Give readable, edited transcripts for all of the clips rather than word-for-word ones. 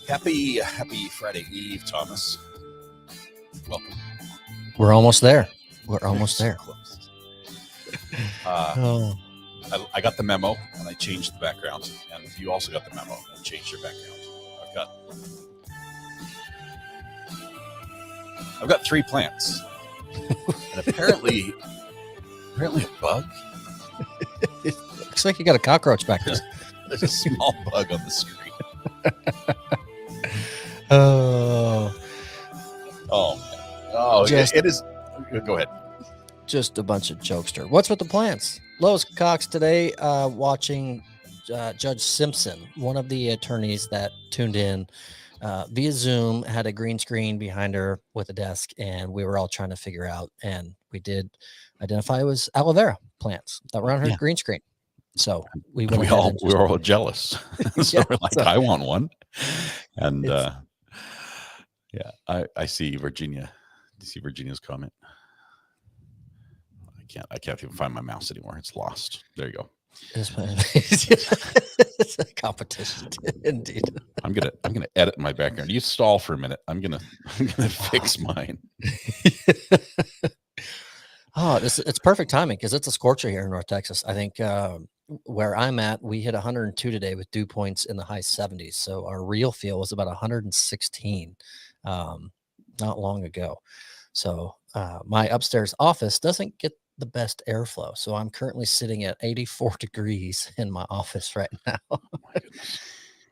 Happy Friday Eve, Thomas. Welcome. We're almost there. We're almost there. I got the memo and I changed the background, and you also got the memo and changed your background. I've got 3 plants, and apparently a bug. It looks like you got a cockroach back there. There's a small bug on the screen. Oh, it is. Go ahead. Just a bunch of jokester. What's with the plants? Lois Cox today watching Judge Simpson, one of the attorneys that tuned in via Zoom, had a green screen behind her with a desk, and we were all trying to figure out, and we did identify it was aloe vera plants that were on her green screen. So we were all jealous. So we're like, I want one. And I see Virginia. Do you see Virginia's comment? I can't even find my mouse anymore. It's lost. There you go. It's a competition, indeed. I'm gonna edit my background. You stall for a minute. I'm gonna fix mine. It's perfect timing because it's a scorcher here in North Texas. I think where I'm at, we hit 102 today with dew points in the high 70s. So our real feel was about 116 not long ago. So my upstairs office doesn't get the best airflow. So I'm currently sitting at 84 degrees in my office right now.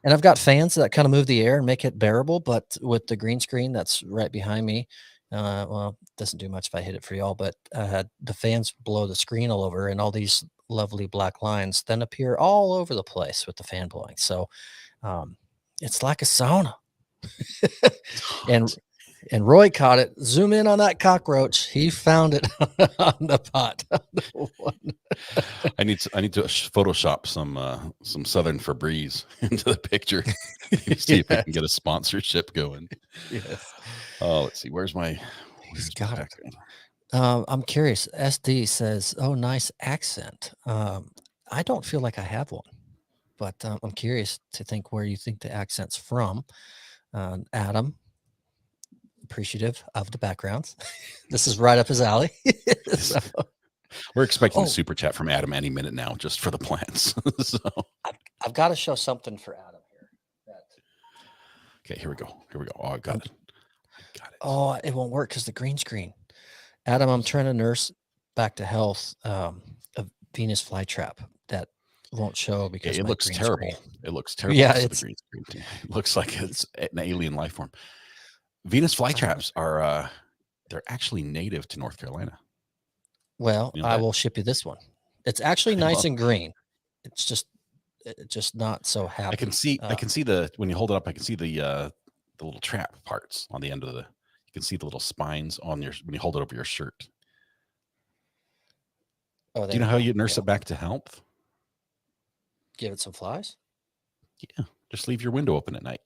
And I've got fans that kind of move the air and make it bearable. But with the green screen that's right behind me, well, it doesn't do much if I hit it for y'all, but the fans blow the screen all over, and all these lovely black lines then appear all over the place with the fan blowing. So it's like a sauna. And Roy caught it. Zoom in on that cockroach. He found it on the pot. I need to Photoshop some Southern Febreze into the picture. See if I can get a sponsorship going. Yes. Oh, let's see. Where's my background? I'm curious. SD says, "Oh, nice accent." I don't feel like I have one, but I'm curious to think where you think the accent's from. Adam, appreciative of the backgrounds. This is right up his alley. So, we're expecting a super chat from Adam any minute now, just for the plants. So I've got to show something for Adam here. Okay, here we go. Oh, I got it. Oh, it won't work because the green screen. Adam, I'm trying to nurse back to health a Venus flytrap that won't show because it looks terrible. Screen. It looks terrible. Yeah, it's the green screen. It looks like it's an alien life form. Venus flytraps are they're actually native to North Carolina. Well, I will ship you this one. It's actually nice and green. It's just not so happy. I can see the when you hold it up. I can see the little trap parts on the end of the. You can see the little spines on your when you hold it over your shirt. Oh, do you know how you nurse it back to health? Give it some flies. Yeah, just leave your window open at night.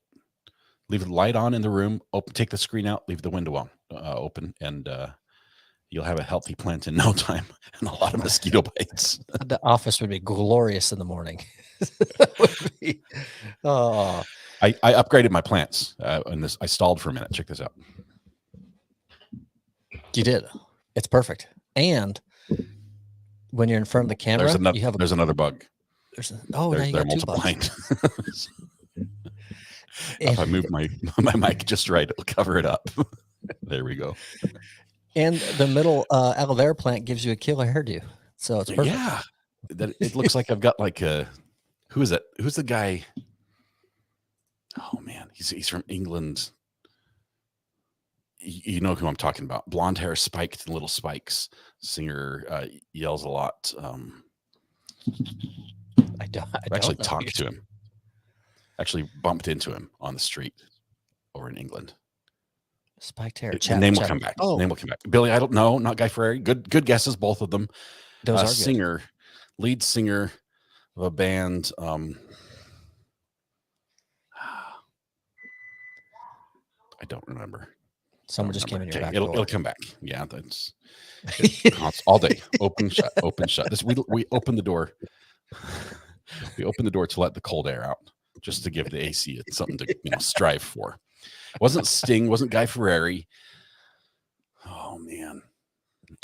Leave the light on in the room. Open. Take the screen out. Leave the window on open, and you'll have a healthy plant in no time and a lot of mosquito bites. The office would be glorious in the morning. I upgraded my plants, and I stalled for a minute. Check this out. You did. It's perfect. And when you're in front of the camera, there's another bug. They're multiplying. If I move my mic just right, it'll cover it up. There we go. And the middle aloe vera plant gives you a killer hairdo, so it's perfect. Yeah, it looks like I've got like a who is it? Who's the guy? Oh man, he's from England. You know who I'm talking about? Blonde hair, spiked little spikes. Singer yells a lot. I actually talked to him. Actually bumped into him on the street over in England. Spiked hair. The name will come back. Oh, Name will come back. Billy Idol. No, not Guy Fieri. Good guesses, both of them. those are Singer, lead singer of a band. I don't remember. Someone just came in your back it'll door. come back. Yeah, that's all day. Open, shut, open, shut. We open the door. We open the door to let the cold air out, just to give the AC something to strive for. Wasn't Sting? Wasn't Guy Fieri? Oh man,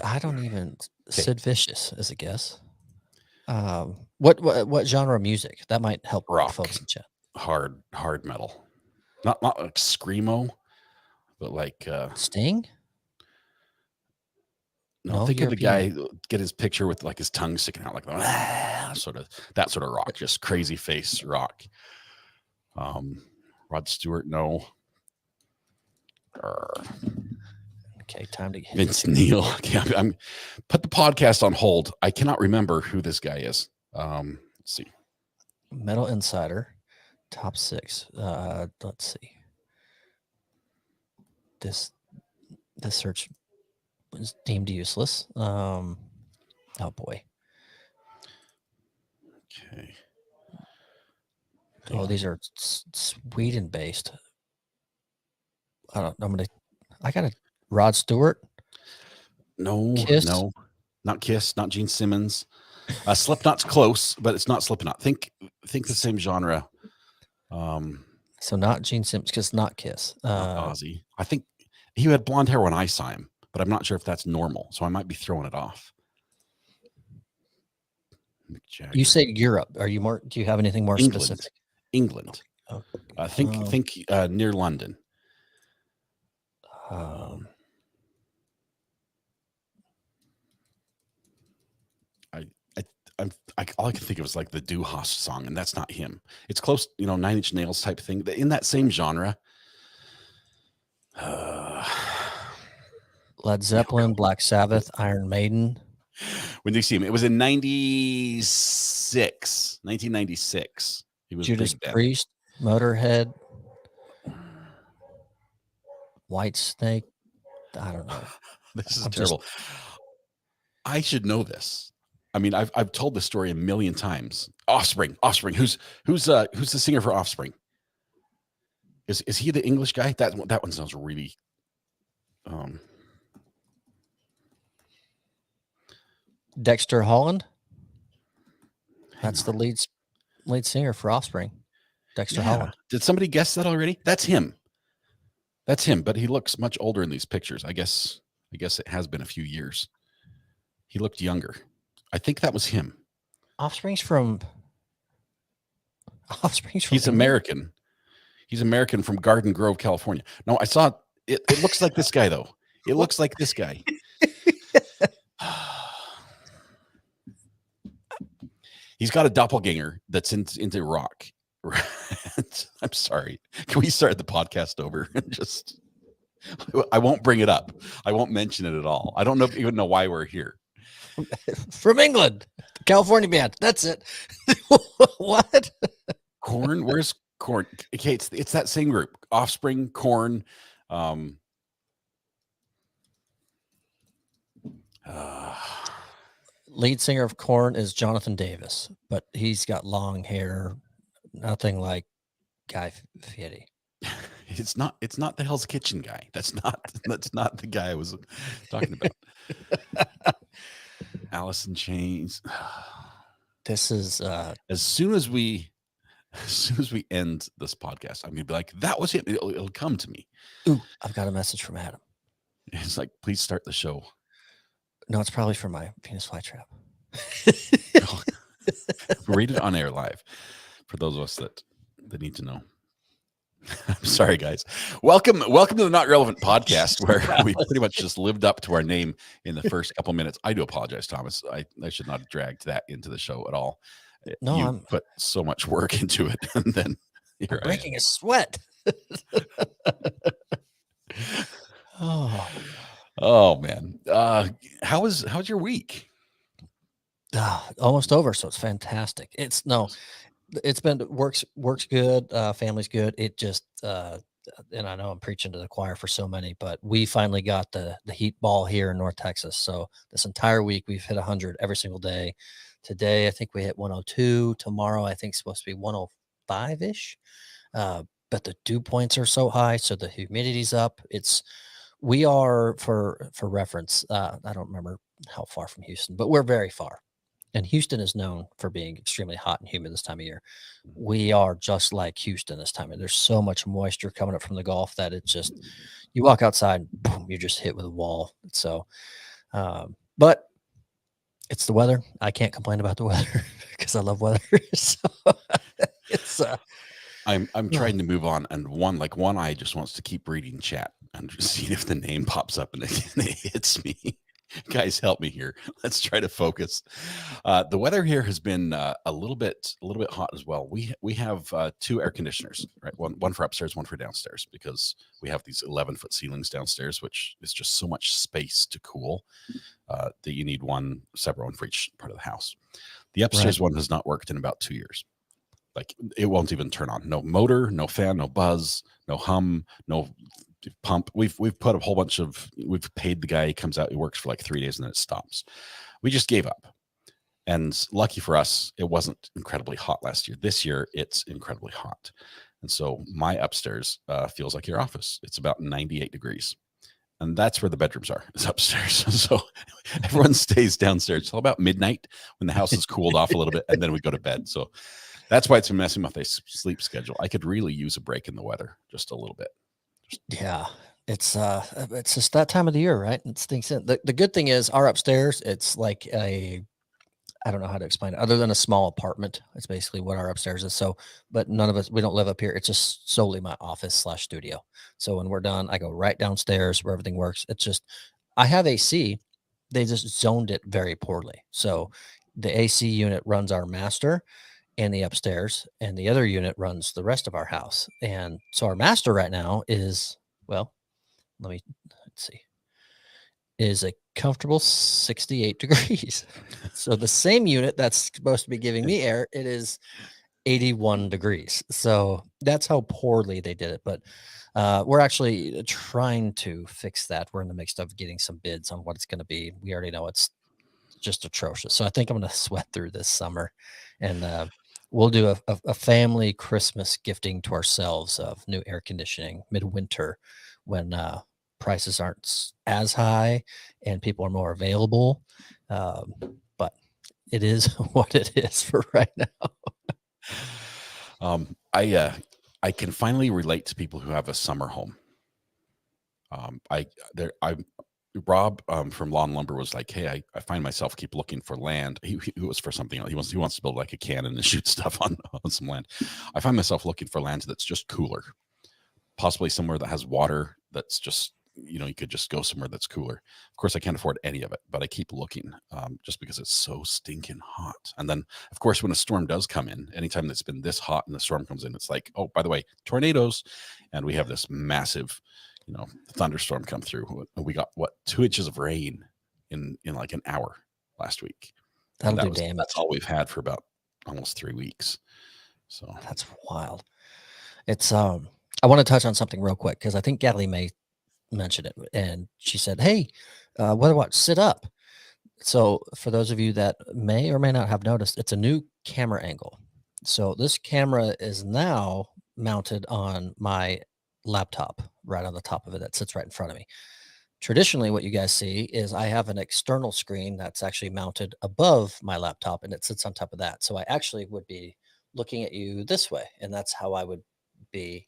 I don't even. Sid Vicious is a guess. What genre of music? That might help rock, folks in chat. hard metal, not like screamo, but like Sting. No, think of the guy get his picture with like his tongue sticking out like that sort of rock, just crazy face rock. Rod Stewart, no. Okay, time to Vince Neil. Okay, I'm put the podcast on hold. I cannot remember who this guy is. Let's see. Metal Insider, top 6. Let's see. This search was deemed useless. Oh boy. Okay. Oh, these are Sweden based. I got a Rod Stewart. No, Kiss? no, not Kiss, not Gene Simmons. Slipknot's close, but it's not Slipknot. Think the same genre. So not Gene Simmons, because not Kiss. Not Ozzy. I think he had blonde hair when I saw him, but I'm not sure if that's normal. So I might be throwing it off. You say Europe. Are you more? Do you have anything more specific? England. Oh. Think near London. All I can think of is like the Du Hast song, and that's not him. It's close, 9 Inch Nails type thing. In that same genre. Led Zeppelin, Black Sabbath, Iron Maiden. When did you see him? It was in 1996. He was Judas Priest, Motorhead, White Snake. I don't know. This is terrible. I should know this. I mean, I've told this story a million times. Offspring. Who's the singer for Offspring? Is he the English guy? That one sounds really. Dexter Holland. That's the lead singer for Offspring. Dexter Holland. Did somebody guess that already? That's him. But he looks much older in these pictures. I guess it has been a few years. He looked younger. I think that was him. Offspring's from He's American. He's American from Garden Grove, California. No, I saw it. It looks like this guy, though. It looks like this guy. He's got a doppelganger that's into rock. I'm sorry. Can we start the podcast over and just? I won't bring it up. I won't mention it at all. I don't even know why we're here. From England, California band. That's it. What? Korn? Where's Korn? Okay, it's that same group. Offspring, Korn. Lead singer of Korn is Jonathan Davis, but he's got long hair. Nothing like Guy Fieri. It's not the Hell's Kitchen guy. That's not the guy I was talking about. Alice in Chains. This is as soon as we end this podcast, I'm gonna be like, that was it. It'll come to me. Ooh, I've got a message from Adam. It's like, please start the show. No, it's probably from my Venus flytrap. Read it on air live for those of us that need to know. I'm sorry, guys. Welcome to the Not Relevant podcast, where we pretty much just lived up to our name in the first couple minutes. I do apologize, Thomas. I should not have dragged that into the show at all. No, you put so much work into it, and then you're breaking a sweat. Oh man. How's your week? Almost over, so it's fantastic. It's been works good, family's good. It just and I know I'm preaching to the choir for so many, but we finally got the heat ball here in North Texas. So this entire week we've hit 100 every single day. Today I think we hit 102. Tomorrow I think it's supposed to be 105 ish. But the dew points are so high, so the humidity's up. We are for reference. I don't remember how far from Houston, but we're very far. And Houston is known for being extremely hot and humid this time of year. We are just like Houston this time of year. There's so much moisture coming up from the Gulf that it's just, you walk outside, boom, you're just hit with a wall. So, but it's the weather. I can't complain about the weather because I love weather. So it's, I'm trying to move on, and one eye just wants to keep reading chat and just see if the name pops up and it hits me. Guys, help me here. Let's try to focus. The weather here has been a little bit hot as well. We have 2 air conditioners, right? One for upstairs, one for downstairs, because we have these 11-foot ceilings downstairs, which is just so much space to cool that you need one separate one for each part of the house. The upstairs one has not worked in about 2 years. Like, it won't even turn on. No motor, no fan, no buzz, no hum, no pump. We've put a whole bunch of, we've paid the guy, he comes out, he works for like 3 days and then it stops. We just gave up. And lucky for us, it wasn't incredibly hot last year. This year it's incredibly hot. And so my upstairs feels like your office. It's about 98 degrees. And that's where the bedrooms are, is upstairs. So everyone stays downstairs till about midnight when the house is cooled off a little bit, and then we go to bed. So that's why it's been messing with my sleep schedule. I could really use a break in the weather, just a little bit. yeah, it's just that time of the year, right? It stinks in. The good thing is our upstairs, it's like I don't know how to explain it other than a small apartment. It's basically what our upstairs is. So, but none of us, we don't live up here. It's just solely my office/studio. So when we're done, I go right downstairs where everything works. It's just, I have AC. They just zoned it very poorly. So the AC unit runs our master and the upstairs, and the other unit runs the rest of our house. And so our master right now is, well, let's see, is a comfortable 68 degrees. So the same unit that's supposed to be giving me air, it is 81 degrees. So that's how poorly they did it. But we're actually trying to fix that. We're in the midst of getting some bids on what it's going to be. We already know it's just atrocious. So I think I'm going to sweat through this summer, and we'll do a family Christmas gifting to ourselves of new air conditioning midwinter when prices aren't as high and people are more available. But it is what it is for right now. I can finally relate to people who have a summer home. Rob from Lawn Lumber was like, hey, I find myself keep looking for land. He was for something else. He wants to build like a cannon and shoot stuff on some land. I find myself looking for land that's just cooler, possibly somewhere that has water that's just, you could just go somewhere that's cooler. Of course, I can't afford any of it, but I keep looking just because it's so stinking hot. And then, of course, when a storm does come in, anytime it's been this hot and the storm comes in, it's like, oh, by the way, tornadoes. And we have this massive, thunderstorm come through. We got 2 inches of rain in like an hour last week. That'll do damage. That's all we've had for about almost 3 weeks. So that's wild. It's I want to touch on something real quick because I think Gately may mention it, and she said, hey, what sit up. So for those of you that may or may not have noticed, it's a new camera angle. So this camera is now mounted on my laptop right on the top of it that sits right in front of me. Traditionally, what you guys see is I have an external screen that's actually mounted above my laptop and it sits on top of that. So I actually would be looking at you this way, and that's how I would be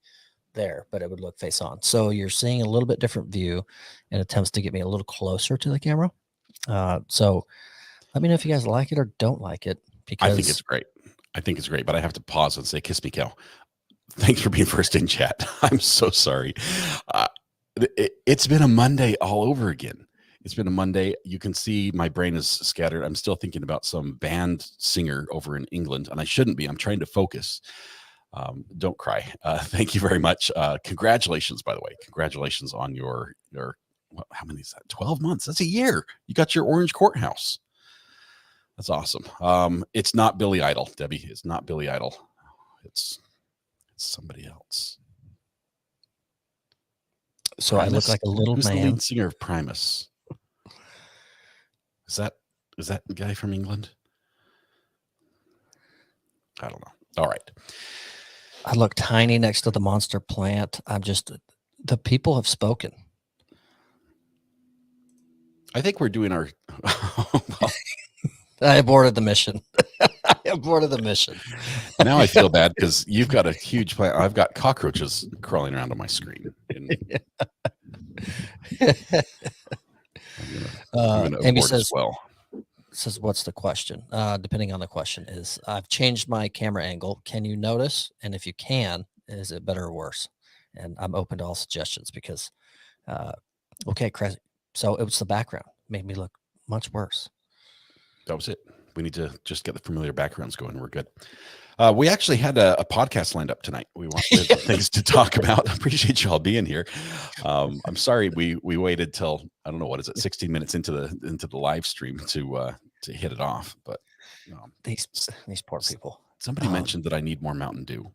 there, but it would look face on. So you're seeing a little bit different view and attempts to get me a little closer to the camera. So let me know if you guys like it or don't like it, because I think it's great, but I have to pause and say, kiss me, Cal. Thanks for being first in chat. I'm so sorry. It's been a Monday all over again. It's been a Monday. You can see my brain is scattered. I'm still thinking about some band singer over in England, and I shouldn't be. I'm trying to focus. Don't cry. Thank you very much. Congratulations, by the way. Congratulations on your how many is that? 12 months. That's a year. You got your orange courthouse. That's awesome. It's not Billy Idol, Debbie. It's not Billy Idol. It's somebody else. So I look Primus? like a little Who's the man. lead singer of Primus? Is that the guy from England? I don't know. All right. I look tiny next to the monster plant. The people have spoken. I think we're doing our. I aborted the mission. I aborted the mission. Now I feel bad because you've got a huge plant. I've got cockroaches crawling around on my screen. I'm gonna Amy abort as says, well. what's the question? Depending on the question is, I've changed my camera angle. Can you notice? And if you can, is it better or worse? And I'm open to all suggestions because, okay, Chris. So it was the background made me look much worse. That was it. We need to just get the familiar backgrounds going. We're good. We actually had a podcast lined up tonight. We have things to talk about. I appreciate you all being here. I'm sorry we waited till, I don't know, what is it, 16 minutes into the live stream to hit it off. But these poor people. Somebody mentioned that I need more Mountain Dew.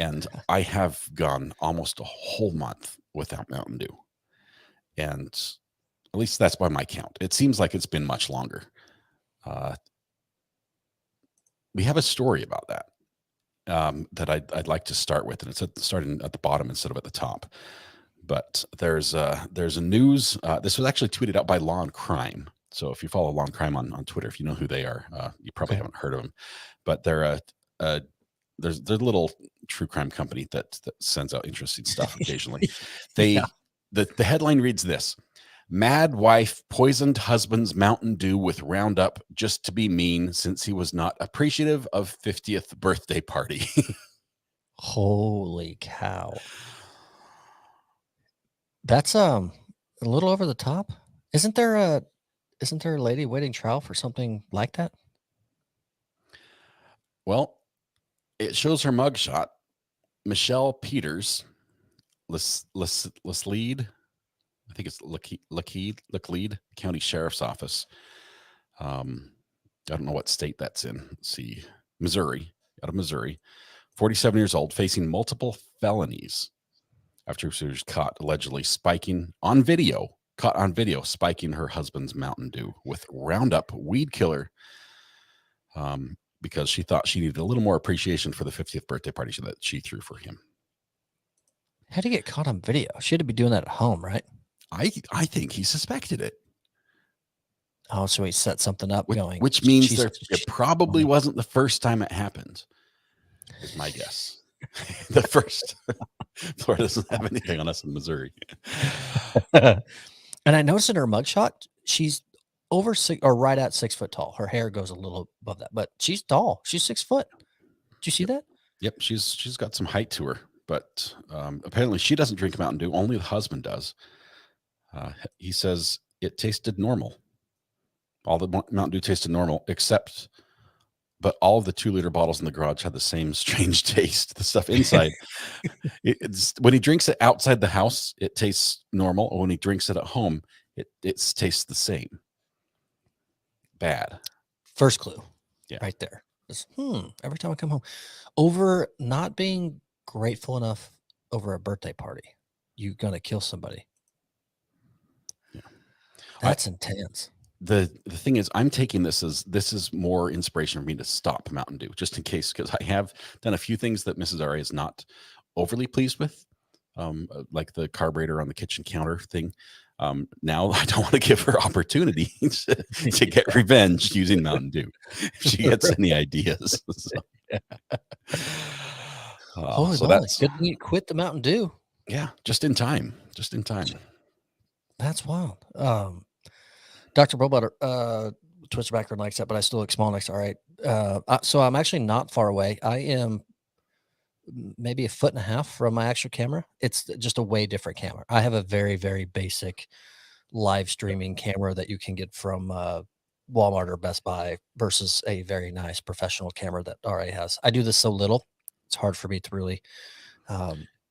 And I have gone almost a whole month without Mountain Dew. And at least that's by my count. It seems like it's been much longer. We have a story about that that I'd like to start with, and it's starting at the bottom instead of at the top. But there's a news. This was actually tweeted out by Law and Crime. So if you follow Law and Crime on Twitter, if you know who they are, you probably haven't heard of them. But they're a little true crime company that sends out interesting stuff occasionally. The headline reads this: Mad wife poisoned husband's Mountain Dew with Roundup just to be mean since he was not appreciative of 50th birthday party. Holy cow. That's a little over the top. Isn't there a lady waiting trial for something like that? Well, it shows her mugshot. Michelle Peters, Lead. I think it's Laclede County Sheriff's Office. I don't know what state that's in. Let's see. Missouri, out of Missouri. 47 years old, facing multiple felonies after she was caught allegedly spiking on video, spiking her husband's Mountain Dew with Roundup weed killer because she thought she needed a little more appreciation for the 50th birthday party that she threw for him. How'd he get caught on video? She had to be doing that at home, right? I think he suspected it. Oh, so he set something up which means it probably wasn't the first time it happened, is my guess. The first. Florida doesn't have anything on us in Missouri. And I noticed in her mugshot, she's over 6 or right at 6 foot tall. Her hair goes a little above that, but she's tall. She's 6 foot. Did you see that? Yep. She's got some height to her, but apparently she doesn't drink Mountain Dew. Only the husband does. He says it tasted normal. All the Mountain Dew tasted normal, but all of the 2-liter bottles in the garage had the same strange taste. The stuff inside, it's when he drinks it outside the house, it tastes normal. Or when he drinks it at home, it tastes the same. Bad. First clue, yeah, right there. Every time I come home, over not being grateful enough over a birthday party, you're gonna kill somebody. Yeah, that's intense. The thing is, I'm taking this is more inspiration for me to stop Mountain Dew, just in case, because I have done a few things that Mrs. R is not overly pleased with, like the carburetor on the kitchen counter thing. Now I don't want to give her opportunity to get revenge using Mountain Dew if she gets any ideas. Holy so moly. that's Good you quit the Mountain Dew. Yeah, just in time. That's wild. Dr. Bobutter, Twister background likes that, but I still look small next. All right. So I'm actually not far away. I am maybe 1.5 feet from my actual camera. It's just a way different camera. I have a very, very basic live streaming camera that you can get from Walmart or Best Buy versus a very nice professional camera that RA has. I do this so little, it's hard for me to really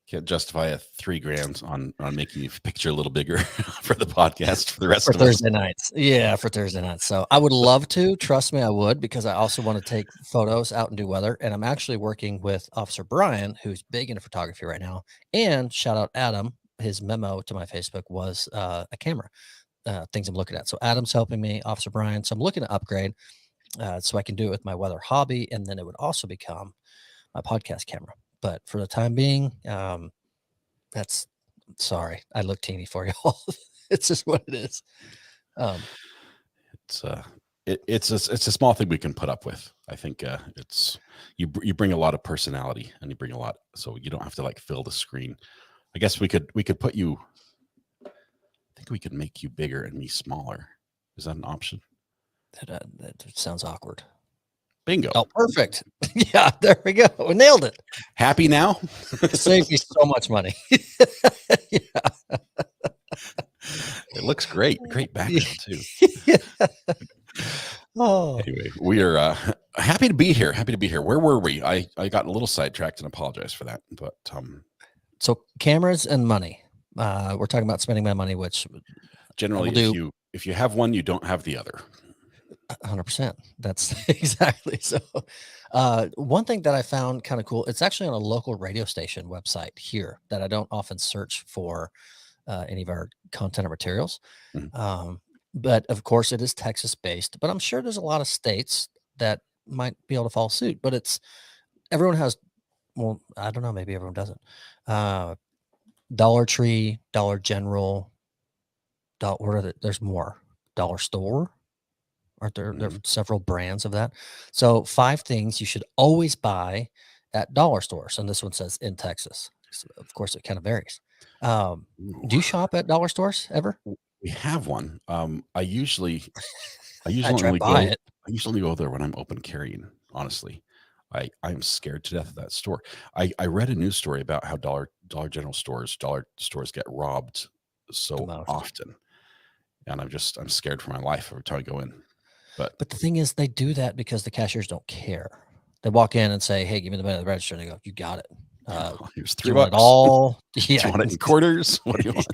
Can't justify a $3,000 on making you picture a little bigger for the podcast for the rest For of us. Thursday nights. Yeah, for Thursday nights. So I would love to. Trust me, I would, because I also want to take photos out and do weather. And I'm actually working with Officer Brian, who's big into photography right now. And shout out Adam. His memo to my Facebook was a camera, things I'm looking at. So Adam's helping me, Officer Brian. So I'm looking to upgrade so I can do it with my weather hobby. And then it would also become my podcast camera. But for the time being, that's sorry. I look teeny for y'all. It's just what it is. It's a small thing we can put up with. I think it's you bring a lot of personality, and you bring a lot, so you don't have to like fill the screen. I guess we could put you. I think we could make you bigger and me smaller. Is that an option? That sounds awkward. Bingo. Oh, perfect. Yeah, there we go. We nailed it. Happy now? Saved me so much money. Yeah. It looks great. Great background too. Yeah. Oh, Anyway, we are happy to be here. Happy to be here. Where were we? I got a little sidetracked and apologize for that. But so cameras and money. We're talking about spending my money, which generally, if you have one, you don't have the other. 100%. That's exactly so. One thing that I found kind of cool, it's actually on a local radio station website here that I don't often search for any of our content or materials. But of course, it is Texas based, but I'm sure there's a lot of states that might be able to follow suit. But everyone has, well, I don't know, maybe everyone doesn't. Dollar Tree, Dollar General, there's more. Dollar Store. Aren't there are several brands of that? So 5 things you should always buy at dollar stores. And this one says in Texas. So of course, it kind of varies. Do you shop at dollar stores ever? We have one. I usually I try only to buy go. it. I usually go there when I'm open carrying. Honestly, I'm scared to death of that store. I read a news story about how dollar stores get robbed so often, and I'm scared for my life every time I go in. But the thing is, they do that because the cashiers don't care. They walk in and say, "Hey, give me the money at the register." And they go, "You got it. Here's Do you $3. want it all? Do you Yeah, want it in quarters? What do you want?"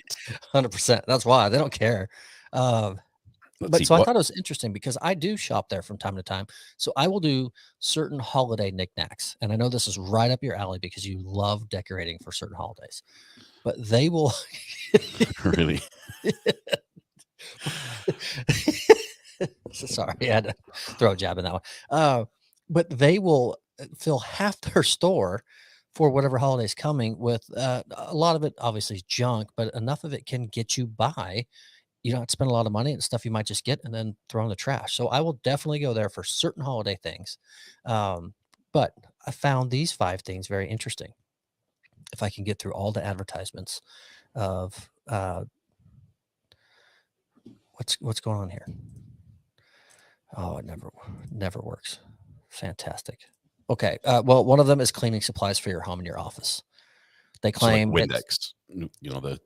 100%. That's why they don't care. Let's But see, so I thought it was interesting because I do shop there from time to time. So I will do certain holiday knickknacks. And I know this is right up your alley because you love decorating for certain holidays. But they will really. Sorry, I had to throw a jab in that one. But they will fill half their store for whatever holiday's coming with a lot of it obviously is junk, but enough of it can get you by. You don't have to spend a lot of money and stuff you might just get and then throw in the trash. So I will definitely go there for certain holiday things. But I found these 5 things very interesting. If I can get through all the advertisements of what's going on here. Oh, it never works. Fantastic. Okay. Well, one of them is cleaning supplies for your home and your office. They claim so like Windex, the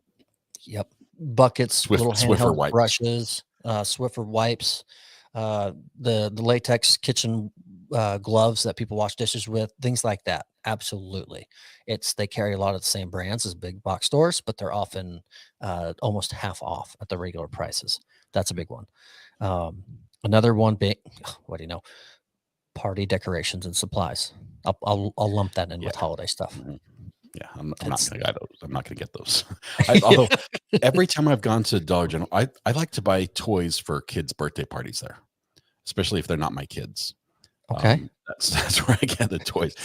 yep, buckets, little Swiffer handheld wipes. brushes, Swiffer wipes, the latex kitchen gloves that people wash dishes with, things like that. Absolutely. They carry a lot of the same brands as big box stores, but they're often almost half off at the regular prices. That's a big one. Another one big, what do you know? Party decorations and supplies. I'll lump that in with holiday stuff. Yeah, I'm not gonna buy those. I'm not gonna get those. Although every time I've gone to Dollar General, I like to buy toys for kids' birthday parties there, especially if they're not my kids. Okay, that's where I get the toys.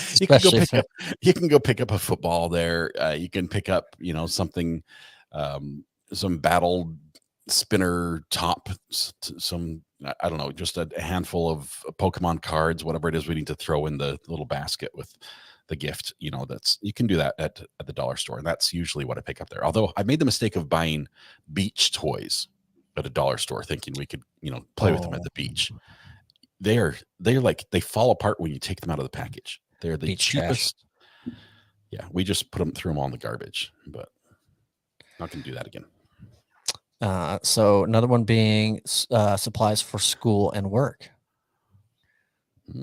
You can go pick up a football there. You can pick up something, some battle spinner top, some I don't know, just a handful of Pokemon cards, whatever it is we need to throw in the little basket with the gift. You can do that at the dollar store, and that's usually what I pick up there. Although I made the mistake of buying beach toys at a dollar store, thinking we could play with them at the beach. They're like, they fall apart when you take them out of the package. They're the beach cheapest. Trash. Yeah, we just threw them all in the garbage, but not gonna do that again. So another one being supplies for school and work.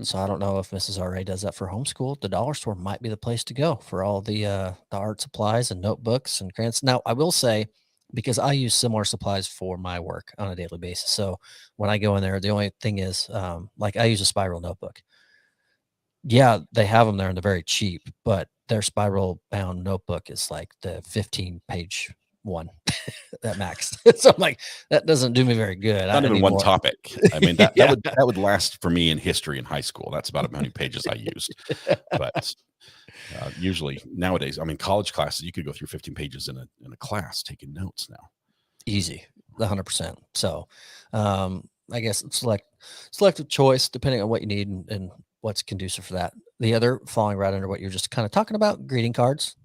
So I don't know if Mrs. RA does that for homeschool. The dollar store might be the place to go for all the art supplies and notebooks and grants. Now, I will say, because I use similar supplies for my work on a daily basis. So when I go in there, the only thing is, like I use a spiral notebook. Yeah, they have them there and they're very cheap, but their spiral bound notebook is like the 15-page one at max. So I'm like, that doesn't do me very good. Not I even need one more. topic. I mean, that Yeah. would last for me in history in high school. That's about how many pages I used. But usually nowadays, I mean, college classes, you could go through 15 pages in a class taking notes now. Easy, 100%. So, I guess it's selective choice depending on what you need and what's conducive for that. The other falling right under what you're just kind of talking about, greeting cards.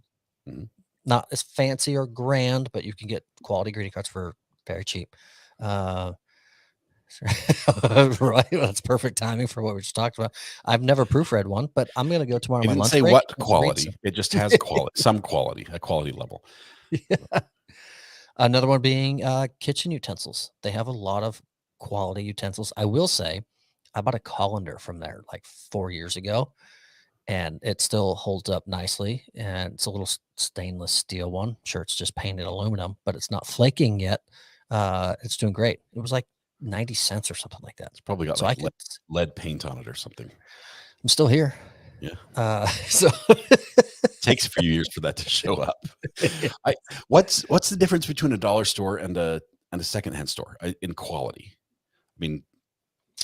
Mhm. Not as fancy or grand, but you can get quality greeting cards for very cheap. Uh, right, that's perfect timing for what we just talked about. I've never proofread one, but I'm gonna go tomorrow on It my didn't lunch say break what and read some. quality. It just has quality, some quality, a quality level. Another one being kitchen utensils. They have a lot of quality utensils. I will say, I bought a colander from there like 4 years ago, and it still holds up nicely. And it's a little stainless steel one. Sure, it's just painted aluminum, but it's not flaking yet. It's doing great. It was like 90 cents or something like that. It's probably got So I like could. lead paint on it or something. I'm still here. Yeah. So Takes a few years for that to show up. What's the difference between a dollar store and a secondhand store in quality? I mean,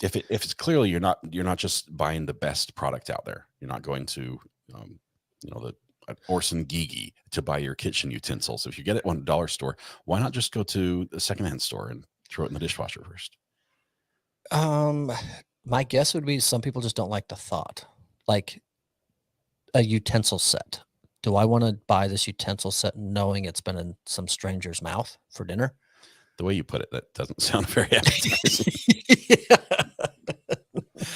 if it's clearly you're not just buying the best product out there. You're not going to the Orson Gigi to buy your kitchen utensils. If you get it at $1 store, why not just go to the secondhand store and throw it in the dishwasher first? My guess would be some people just don't like the thought, like a utensil set. Do I want to buy this utensil set knowing it's been in some stranger's mouth for dinner? The way you put it, that doesn't sound very appetizing.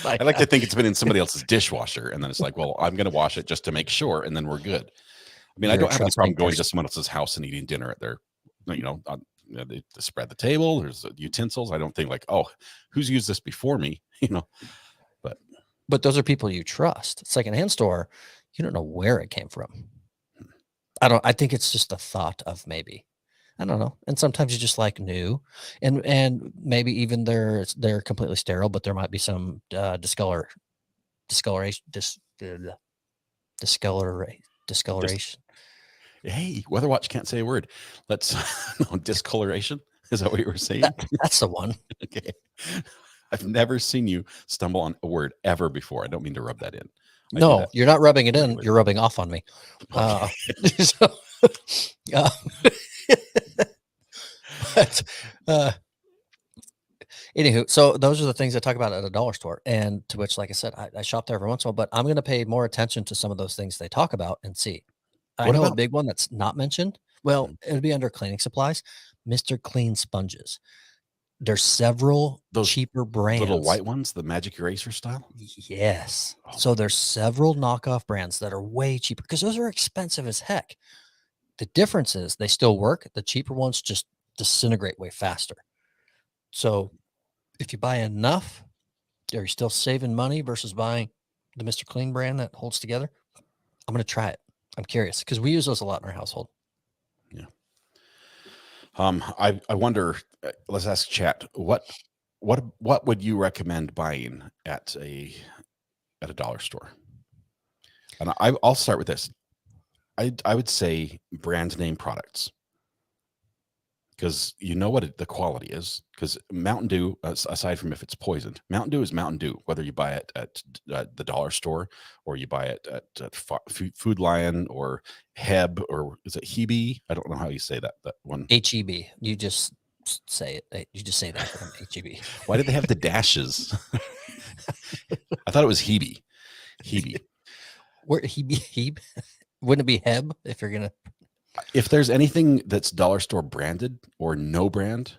Like, I like to think it's been in somebody else's dishwasher, and then it's like, well, I'm going to wash it just to make sure, and then we're good. I mean, I you're a don't have any problem trusting going to person. someone else's house and eating dinner at their, they spread the table. There's utensils. I don't think like, oh, who's used this before me? But those are people you trust. Secondhand store, you don't know where it came from. I think it's just a thought of maybe. I don't know. And sometimes you just like new, and maybe even they're completely sterile, but there might be some discoloration, discoloration. Hey, Weather Watch can't say a word. Let's discoloration. Is that what you were saying? That's the one. Okay. I've never seen you stumble on a word ever before. I don't mean to rub that in. No, you're not rubbing it in. regularly. You're rubbing off on me. Okay. So, but, anywho, so those are the things I talk about at a dollar store, and to which, like I said, I shop there every once in a while. But I'm going to pay more attention to some of those things they talk about and see. I What know a about big one that's not mentioned. Well, it would be under cleaning supplies. Mr. Clean sponges. There's several those cheaper little brands. white ones, the magic eraser style? Yes. Oh, So there's several knockoff brands that are way cheaper because those are expensive as heck. The difference is they still work. The cheaper ones just disintegrate way faster. So if you buy enough, are you still saving money versus buying the Mr. Clean brand that holds together? I'm going to try it. I'm curious because we use those a lot in our household. yeah. I wonder. Let's ask chat. What would you recommend buying at a dollar store? And I'll start with this. I would say brand name products, because you know what the quality is. Because Mountain Dew, aside from if it's poisoned, Mountain Dew is Mountain Dew. Whether you buy it at the dollar store or you buy it at Food Lion or Heb, or is it Hebe? I don't know how you say that one. HEB. You just say it. You just say that for them. HEB. Why did they have the dashes? I thought it was Hebe. Hebe. Where Hebe? Wouldn't it be Heb if you're gonna? If there's anything that's dollar store branded or no brand,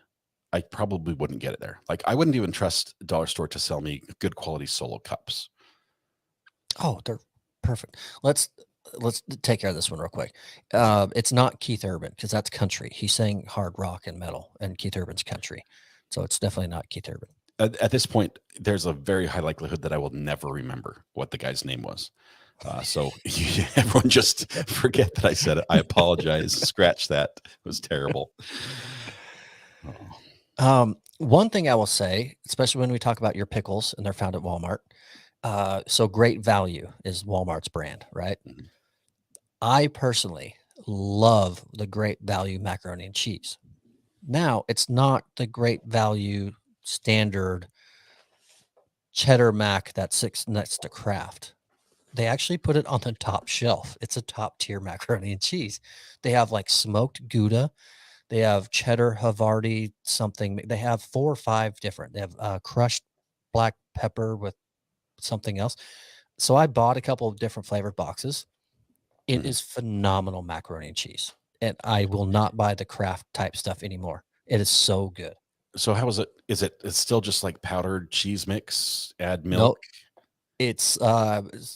I probably wouldn't get it there. Like I wouldn't even trust dollar store to sell me good quality Solo cups. Oh, they're perfect. Let's take care of this one real quick. It's not Keith Urban because that's country. He's saying hard rock and metal, and Keith Urban's country, so it's definitely not Keith Urban. at this point, there's a very high likelihood that I will never remember what the guy's name was. So everyone just forget that I said it. I apologize. Scratch that. It was terrible. One thing I will say, especially when we talk about your pickles and they're found at Walmart. So Great Value is Walmart's brand, right? Mhm. I personally love the Great Value macaroni and cheese. Now, it's not the Great Value standard cheddar mac that sits next to Kraft. They actually put it on the top shelf. It's a top tier macaroni and cheese. They have like smoked Gouda. They have cheddar Havarti something. They have 4 or 5 different. They have crushed black pepper with something else. So I bought a couple of different flavored boxes. It is phenomenal macaroni and cheese. And I will not buy the Kraft type stuff anymore. It is so good. So how is it? It's still just like powdered cheese mix, add No, milk? it's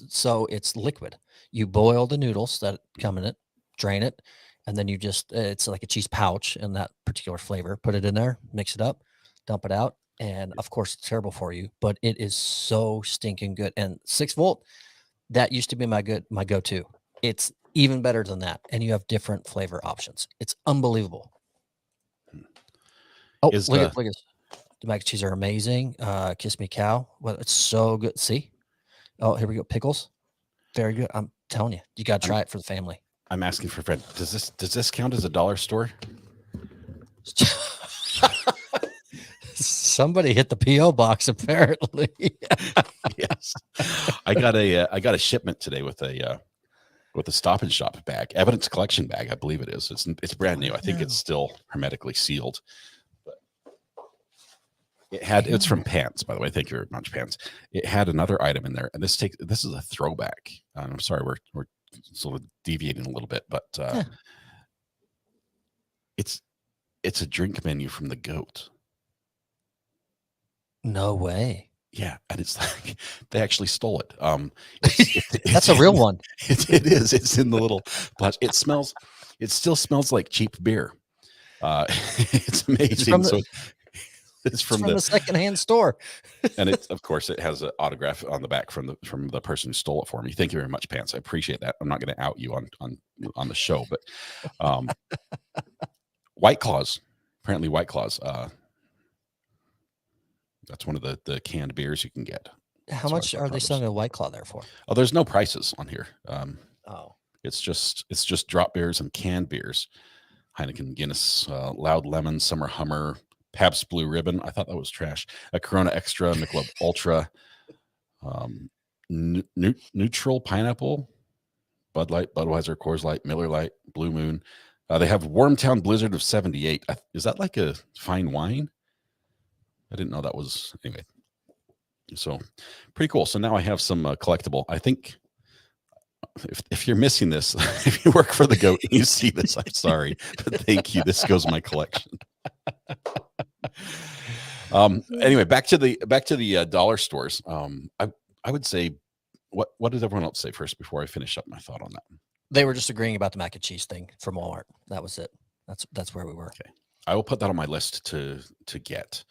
so it's liquid. You boil the noodles that come in it, drain it, and then you just it's like a cheese pouch in that particular flavor. Put it in there, mix it up, dump it out, and of course it's terrible for you, but it is so stinking good. And 6 volt, that used to be my go-to. It's even better than that, and you have different flavor options. It's unbelievable. Oh, Is look the at this. The mac and cheese are amazing. Kiss me cow. Well, it's so good. See? Oh, here we go. Pickles. Very good. I'm telling you, you got to try it for the family. I'm asking for a friend. Does this count as a dollar store? Somebody hit the PO box apparently. Yes. I got a shipment today with a Stop and Shop bag, evidence collection bag, I believe it is. It's brand new. I think it's still hermetically sealed. But it's from Pants, by the way. Thank you very much, Pants. It had another item in there, and this is a throwback. I'm sorry, we're sort of deviating a little bit, but it's a drink menu from the goat. No way. Yeah, and it's like they actually stole it. That's a real one. It is. It's in the little plastic. It still smells like cheap beer. It's amazing. It's from the secondhand store. And of course it has an autograph on the back from the person who stole it for me. Thank you very much, Pants. I appreciate that. I'm not going to out you on the show, but White Claws. Apparently White Claws. That's one of the canned beers you can get. How much are they selling a White Claw there for? Oh, there's no prices on here. Oh, it's just drop beers and canned beers. Heineken, Guinness, Loud Lemon, Summer Hummer, Pabst Blue Ribbon. I thought that was trash. A Corona Extra, Michelob Ultra, Neutral Pineapple, Bud Light, Budweiser, Coors Light, Miller Lite, Blue Moon. They have Wormtown Blizzard of 78. Is that like a fine wine? I didn't know that was, anyway. So pretty cool. So now I have some collectible. I think if you're missing this, if you work for the goat and you see this, I'm sorry, but thank you. This goes in my collection. Anyway, back to the dollar stores. I would say, what did everyone else say first before I finish up my thought on that? They were just agreeing about the mac and cheese thing from Walmart. That was it. That's where we were. Okay, I will put that on my list to get.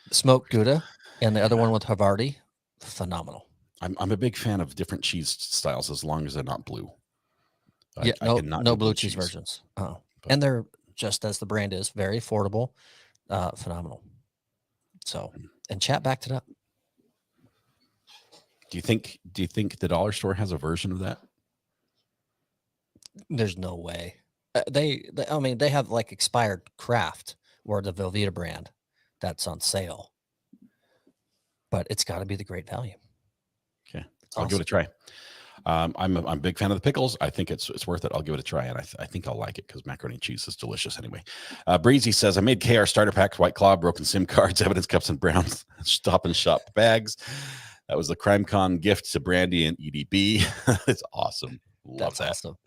Smoked Gouda and the other one with Havarti, phenomenal. I'm a big fan of different cheese styles as long as they're not blue. Yeah, no blue cheese versions. And they're, just as the brand is, very affordable, phenomenal. So, and chat backed it up. Do you think the dollar store has a version of that? There's no way. They have like expired Kraft or the Velveeta brand that's on sale, but it's got to be the Great Value. Okay, I'll give it a try. I'm a big fan of the pickles. I think it's worth it. I'll give it a try, and I think I'll like it because macaroni and cheese is delicious anyway. Breezy says, I made KR starter packs, White Claw, broken SIM cards, evidence cups and browns, Stop and Shop bags. That was the CrimeCon gift to Brandy and EDB. It's awesome. Love that. Awesome.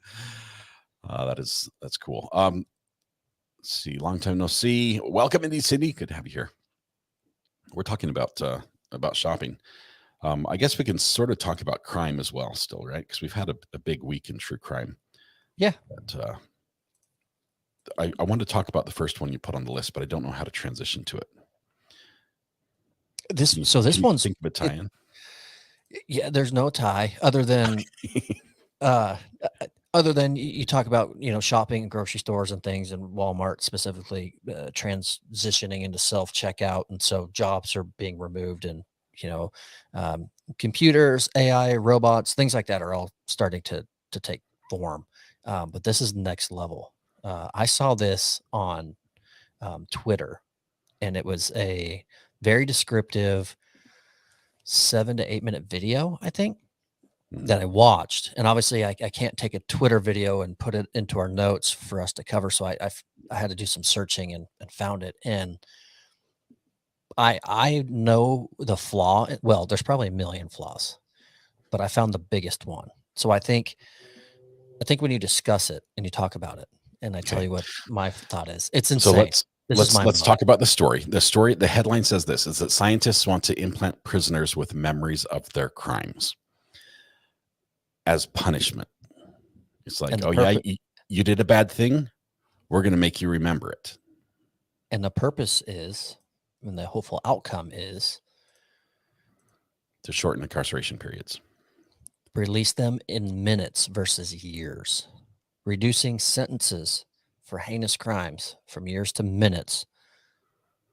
That's cool. Let's see. Long time no see. Welcome, Indy Cindy. Good to have you here. We're talking about shopping. I guess we can sort of talk about crime as well still, right? Because we've had a big week in true crime. Yeah. But, I wanted to talk about the first one you put on the list, but I don't know how to transition to it. This Can this you one's think of a tie-in? yeah. There's no tie other than uh, you talk about shopping in grocery stores and things, and Walmart specifically transitioning into self checkout, and so jobs are being removed, and you know computers, AI, robots, things like that are all starting to take form. But this is next level. I saw this on Twitter, and it was a very descriptive 7 to 8 minute video, I think, that I watched. And obviously, I can't take a Twitter video and put it into our notes for us to cover. So I had to do some searching and found it. And I know the flaw. Well, there's probably a million flaws, but I found the biggest one. So I think when you discuss it and you talk about it, and I tell Okay. you what my thought is, it's So insane. This is let's mind-blowing. talk about the story. The headline says this is that scientists want to implant prisoners with memories of their crimes as punishment. It's like, And the oh yeah, purpose, you did a bad thing. We're going to make you remember it. and the purpose is, and the hopeful outcome is, To shorten incarceration periods. release them in minutes versus years, reducing sentences for heinous crimes from years to minutes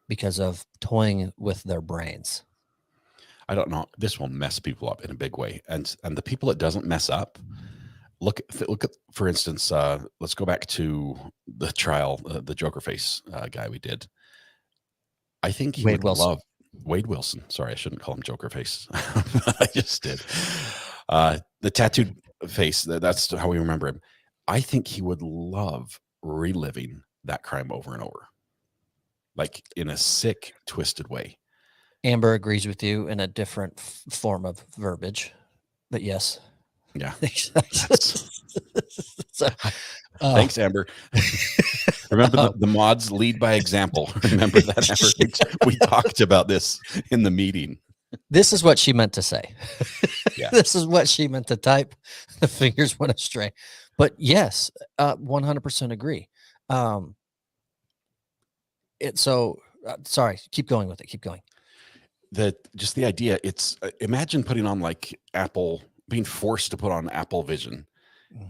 because of toying with their brains. I don't know. This will mess people up in a big way, and the people it doesn't mess up. Look at, for instance, let's go back to the trial, the Joker face guy we did. I think he Wade would Wilson. love Wade Wilson. Sorry, I shouldn't call him Joker face. I just did. The tattooed face, that's how we remember him. I think he would love reliving that crime over and over, like in a sick, twisted way. Amber agrees with you in a different form of verbiage, but yes. Yeah. So, Thanks, Amber. Remember the mods lead by example. Remember that, Amber? We talked about this in the meeting. This is what she meant to say. Yeah. This is what she meant to type. The fingers went astray. But yes, 100% agree. Sorry, keep going with it. Keep going. Just the idea, it's imagine putting on like Apple, being forced to put on Apple Vision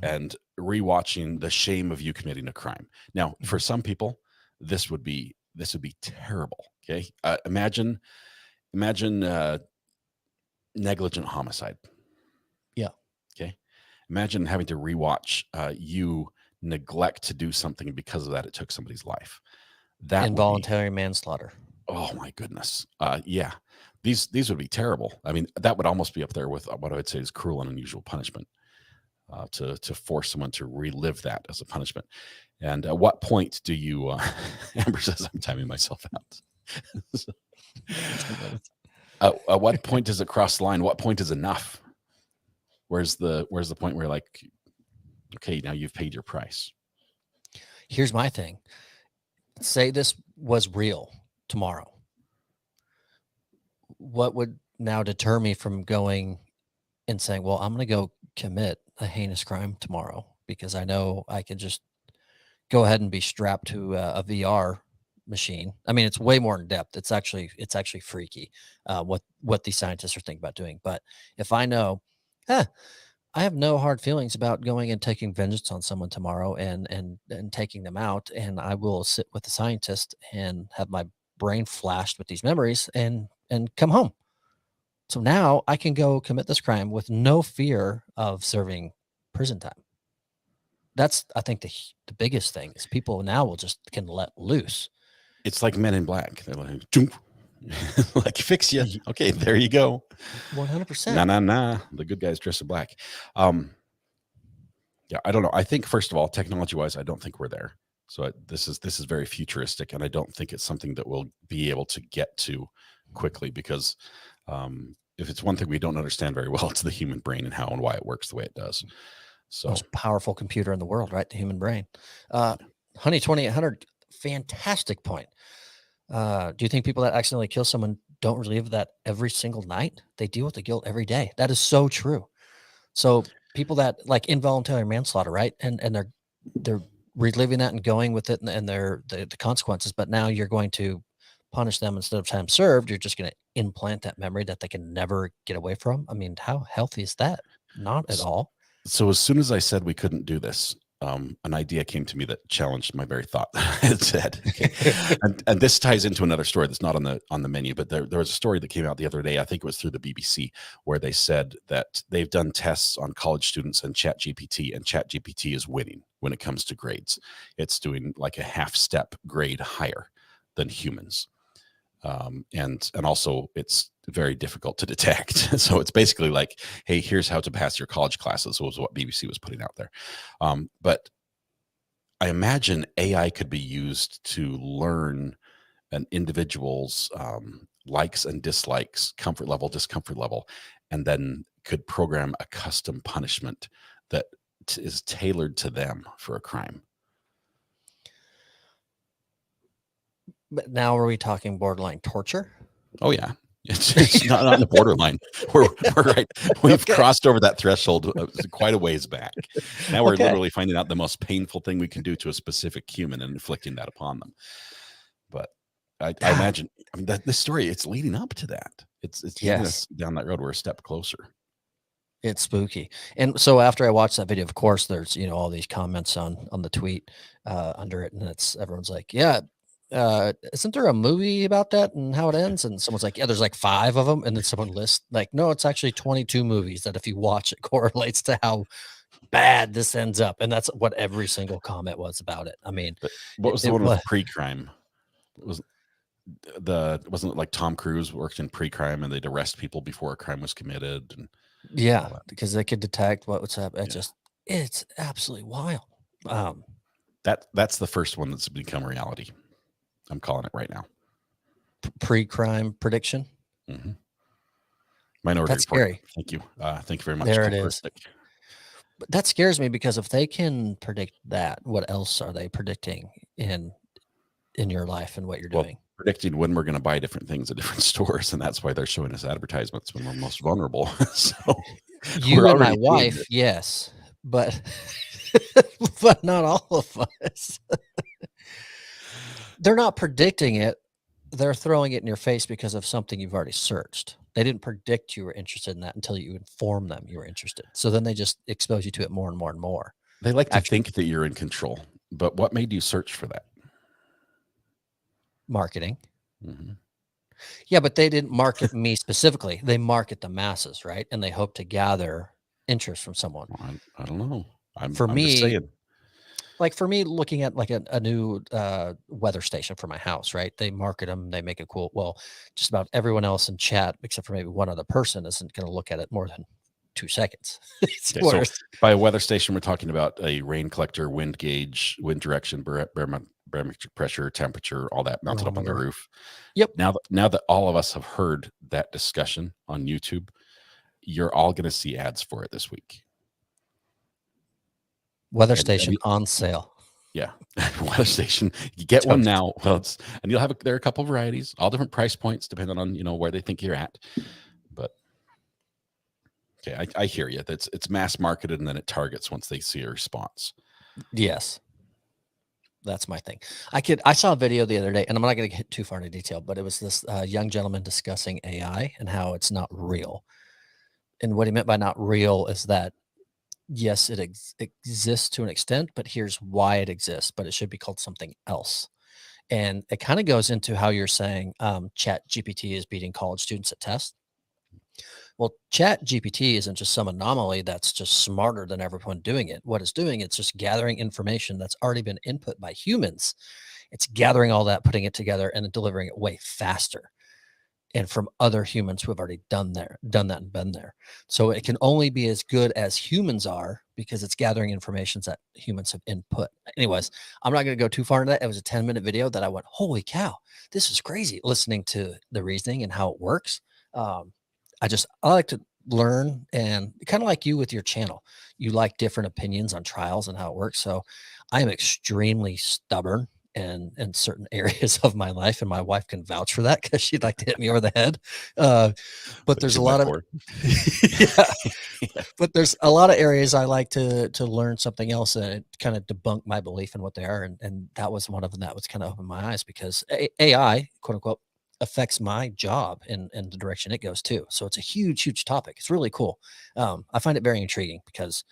and rewatching the shame of you committing a crime. Now, for some people, this would be terrible. Okay. Imagine negligent homicide. Yeah. Okay. Imagine having to rewatch you neglect to do something, because of that it took somebody's life. That involuntary manslaughter. Oh my goodness. Yeah. These would be terrible. I mean, that would almost be up there with what I would say is cruel and unusual punishment. To force someone to relive that as a punishment. And at what point do you Amber says I'm timing myself out. At what point does it cross the line? What point is enough? Where's the point where you're like, okay, now you've paid your price? Here's my thing. Say this was real tomorrow. What would now deter me from going and saying, well, I'm going to go commit a heinous crime tomorrow because I know I can just go ahead and be strapped to a VR machine. I mean, it's way more in depth. It's actually freaky what these scientists are thinking about doing. But if I know, I have no hard feelings about going and taking vengeance on someone tomorrow and taking them out, and I will sit with the scientist and have my brain flashed with these memories and come home. So now I can go commit this crime with no fear of serving prison time. That's, I think, the biggest thing is people now can let loose. It's like Men in Black. They're like, Joomp. Like, fix you. Okay, there you go. 100%. Nah. The good guys dress in black. Yeah, I don't know. I think, first of all, technology-wise, I don't think we're there. So this is very futuristic, and I don't think it's something that we'll be able to get to quickly, because if it's one thing we don't understand very well, it's the human brain and how and why it works the way it does. So most powerful computer in the world, right? The human brain. Honey 2800, fantastic point. Do you think people that accidentally kill someone don't relive that every single night? They deal with the guilt every day. That is so true. So people that like involuntary manslaughter, right? And they're reliving that and going with it and the consequences. But now you're going to punish them instead of time served, you're just going to implant that memory that they can never get away from. I mean, how healthy is that? Not at all. So as soon as I said we couldn't do this, an idea came to me that challenged my very thought. It said, okay, and this ties into another story that's not on the menu, but there was a story that came out the other day. I think it was through the BBC, where they said that they've done tests on college students and ChatGPT, and ChatGPT is winning when it comes to grades. It's doing like a half step grade higher than humans. And also it's very difficult to detect. So it's basically like, hey, here's how to pass your college classes, was what BBC was putting out there. But I imagine AI could be used to learn an individual's likes and dislikes, comfort level, discomfort level, and then could program a custom punishment that is tailored to them for a crime. But now are we talking borderline torture? Oh yeah. It's not on the borderline. We're right. We've crossed over that threshold quite a ways back. Now we're literally finding out the most painful thing we can do to a specific human and inflicting that upon them. But I imagine, I mean, this story, it's leading up to that. It's getting us down that road. We're a step closer. It's spooky. And so after I watched that video, of course, there's, all these comments on the tweet under it, and everyone's like, yeah, isn't there a movie about that and how it ends? And someone's like, yeah, there's like 5 of them. And then someone lists like, no, it's actually 22 movies that if you watch it correlates to how bad this ends up. And that's what every single comment was about it. I mean, but what was the one with pre-crime? Wasn't it like Tom Cruise worked in pre-crime and they'd arrest people before a crime was committed? And yeah, because they could detect what was happening. It's absolutely wild. That's the first one that's become reality. I'm calling it right now. Pre-crime prediction. Mm-hmm. Minority That's Report. scary. Thank you. Thank you very much. There it is. But that scares me, because if they can predict that, what else are they predicting in your life and what you're doing? Predicting when we're going to buy different things at different stores, and that's why they're showing us advertisements when we're most vulnerable. So you and my wife, yes, but but not all of us. They're not predicting it. They're throwing it in your face because of something you've already searched. They didn't predict you were interested in that until you inform them you were interested. So then they just expose you to it more and more and more. They like to think that you're in control, but what made you search for that? Marketing. Mm-hmm. Yeah, but they didn't market me specifically. They market the masses, right? And they hope to gather interest from someone. I don't know. I'm just saying. Like for me, looking at like a new weather station for my house, right? They market them, they make it cool. Well, just about everyone else in chat, except for maybe one other person, isn't going to look at it more than 2 seconds. So by a weather station, we're talking about a rain collector, wind gauge, wind direction, barometric pressure, temperature, all that mounted up on the roof. Yep. Now that all of us have heard that discussion on YouTube, you're all going to see ads for it this week. Weather station on sale. Yeah. Weather station. You get one now. Well, and you'll have there are a couple of varieties, all different price points, depending on, where they think you're at. But okay, I hear you. It's mass marketed and then it targets once they see a response. Yes. That's my thing. I saw a video the other day, and I'm not going to get too far into detail, but it was this young gentleman discussing AI and how it's not real. And what he meant by not real is that, yes, it exists to an extent, but here's why it exists, but it should be called something else. And it kind of goes into how you're saying Chat GPT is beating college students at tests. Well, Chat GPT isn't just some anomaly that's just smarter than everyone doing it. What it's doing, it's just gathering information that's already been input by humans. It's gathering all that, putting it together, and then delivering it way faster. And from other humans who have already done that and been there. So it can only be as good as humans are because it's gathering information that humans have input. Anyways, I'm not going to go too far into that. It was a 10-minute video that I went, holy cow, this is crazy. Listening to the reasoning and how it works. I like to learn, and kind of like you with your channel, you like different opinions on trials and how it works. So I am extremely stubborn in certain areas of my life, and my wife can vouch for that because she'd like to hit me over the head. But Like there's a 2 by lot of 4. yeah, Yeah. but there's a lot of areas I like to learn something else and kind of debunk my belief in what they are, and that was one of them that was kind of opened my eyes because AI, quote unquote, affects my job in the direction it goes too. So it's a huge topic. It's really cool. I find it very intriguing because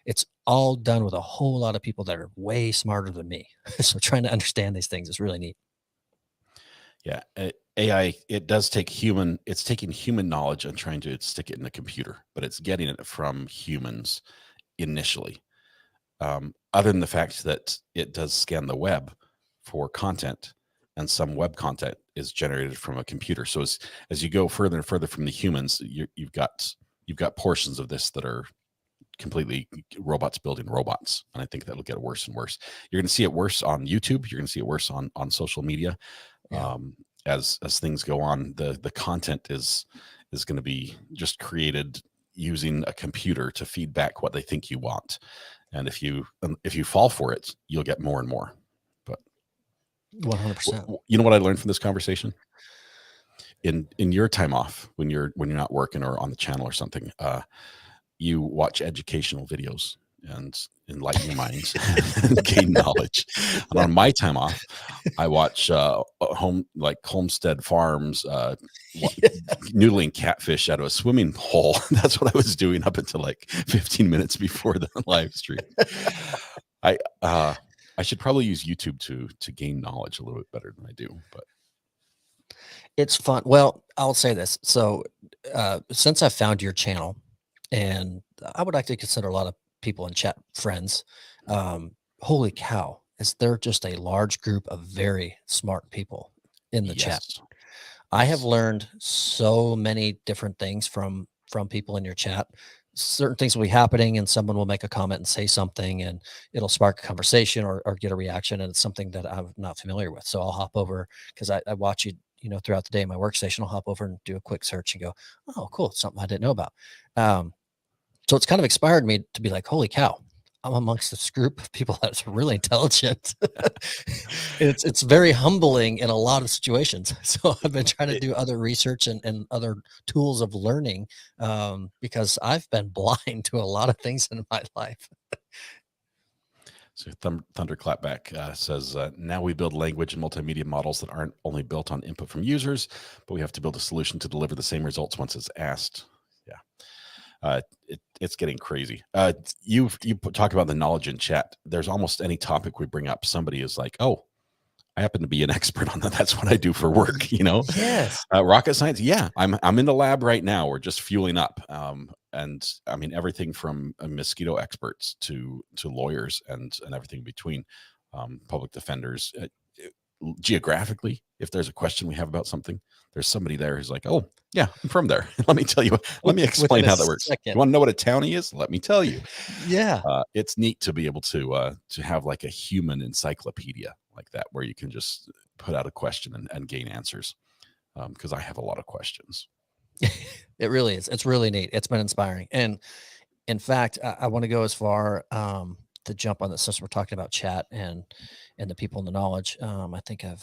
it's all done with a whole lot of people that are way smarter than me. So trying to understand these things is really neat. Yeah, AI, it does take it's taking human knowledge and trying to stick it in a computer, but it's getting it from humans initially. Other than the fact that it does scan the web for content, and some web content is generated from a computer. So as you go further and further from the humans, you've got portions of this that are completely robots building robots, and I think that'll get worse and worse. You're going to see it worse on YouTube. You're going to see it worse on social media. Yeah. As things go on, the content is going to be just created using a computer to feed back what they think you want, and if you fall for it, you'll get more and more. But 100%. you know what I learned from this conversation? In your time off, when you're not working or on the channel or something, you watch educational videos and enlighten your minds and gain knowledge. And on my time off, I watch homestead farms noodling catfish out of a swimming hole. That's what I was doing up until like 15 minutes before the live stream. I should probably use YouTube to gain knowledge a little bit better than I do, but It's fun. Well, I'll say this. So, since I found your channel, and I would actually consider a lot of people in chat friends, holy cow, is there just a large group of very smart people in the chat. yes. I have Yes. learned so many different things from people in your chat. Certain things will be happening, and someone will make a comment and say something, and it'll spark a conversation or get a reaction, and it's something that I'm not familiar with. So I'll hop over because I watch you, throughout the day in my workstation. I'll hop over and do a quick search and go, "Oh, cool, something I didn't know about." Um, so it's kind of inspired me to be like, "Holy cow, I'm amongst this group of people that's really intelligent." It's very humbling in a lot of situations. So I've been trying to It- do other research and other tools of learning, because I've been blind to a lot of things in my life. So Thunderclapback says, now we build language and multimedia models that aren't only built on input from users, but we have to build a solution to deliver the same results once it's asked. Yeah. It's getting crazy. You talk about the knowledge in chat. There's almost any topic we bring up, somebody is like, oh, I happen to be an expert on that. That's what I do for work, Yes. rocket science. Yeah, I'm in the lab right now. We're just fueling up. And I mean, everything from mosquito experts to lawyers and everything between, public defenders. Geographically, if there's a question we have about something, there's somebody there who's like, oh, yeah, I'm from there. Let me tell you. Let me explain Within a how that works. second. You want to know what a townie is? Let me tell you. Yeah. It's neat to be able to have like a human encyclopedia like that, where you can just put out a question and gain answers. Because I have a lot of questions. It really is. It's really neat. It's been inspiring. And in fact, I want to go as far, to jump on this since we're talking about chat and the people in the knowledge. I think I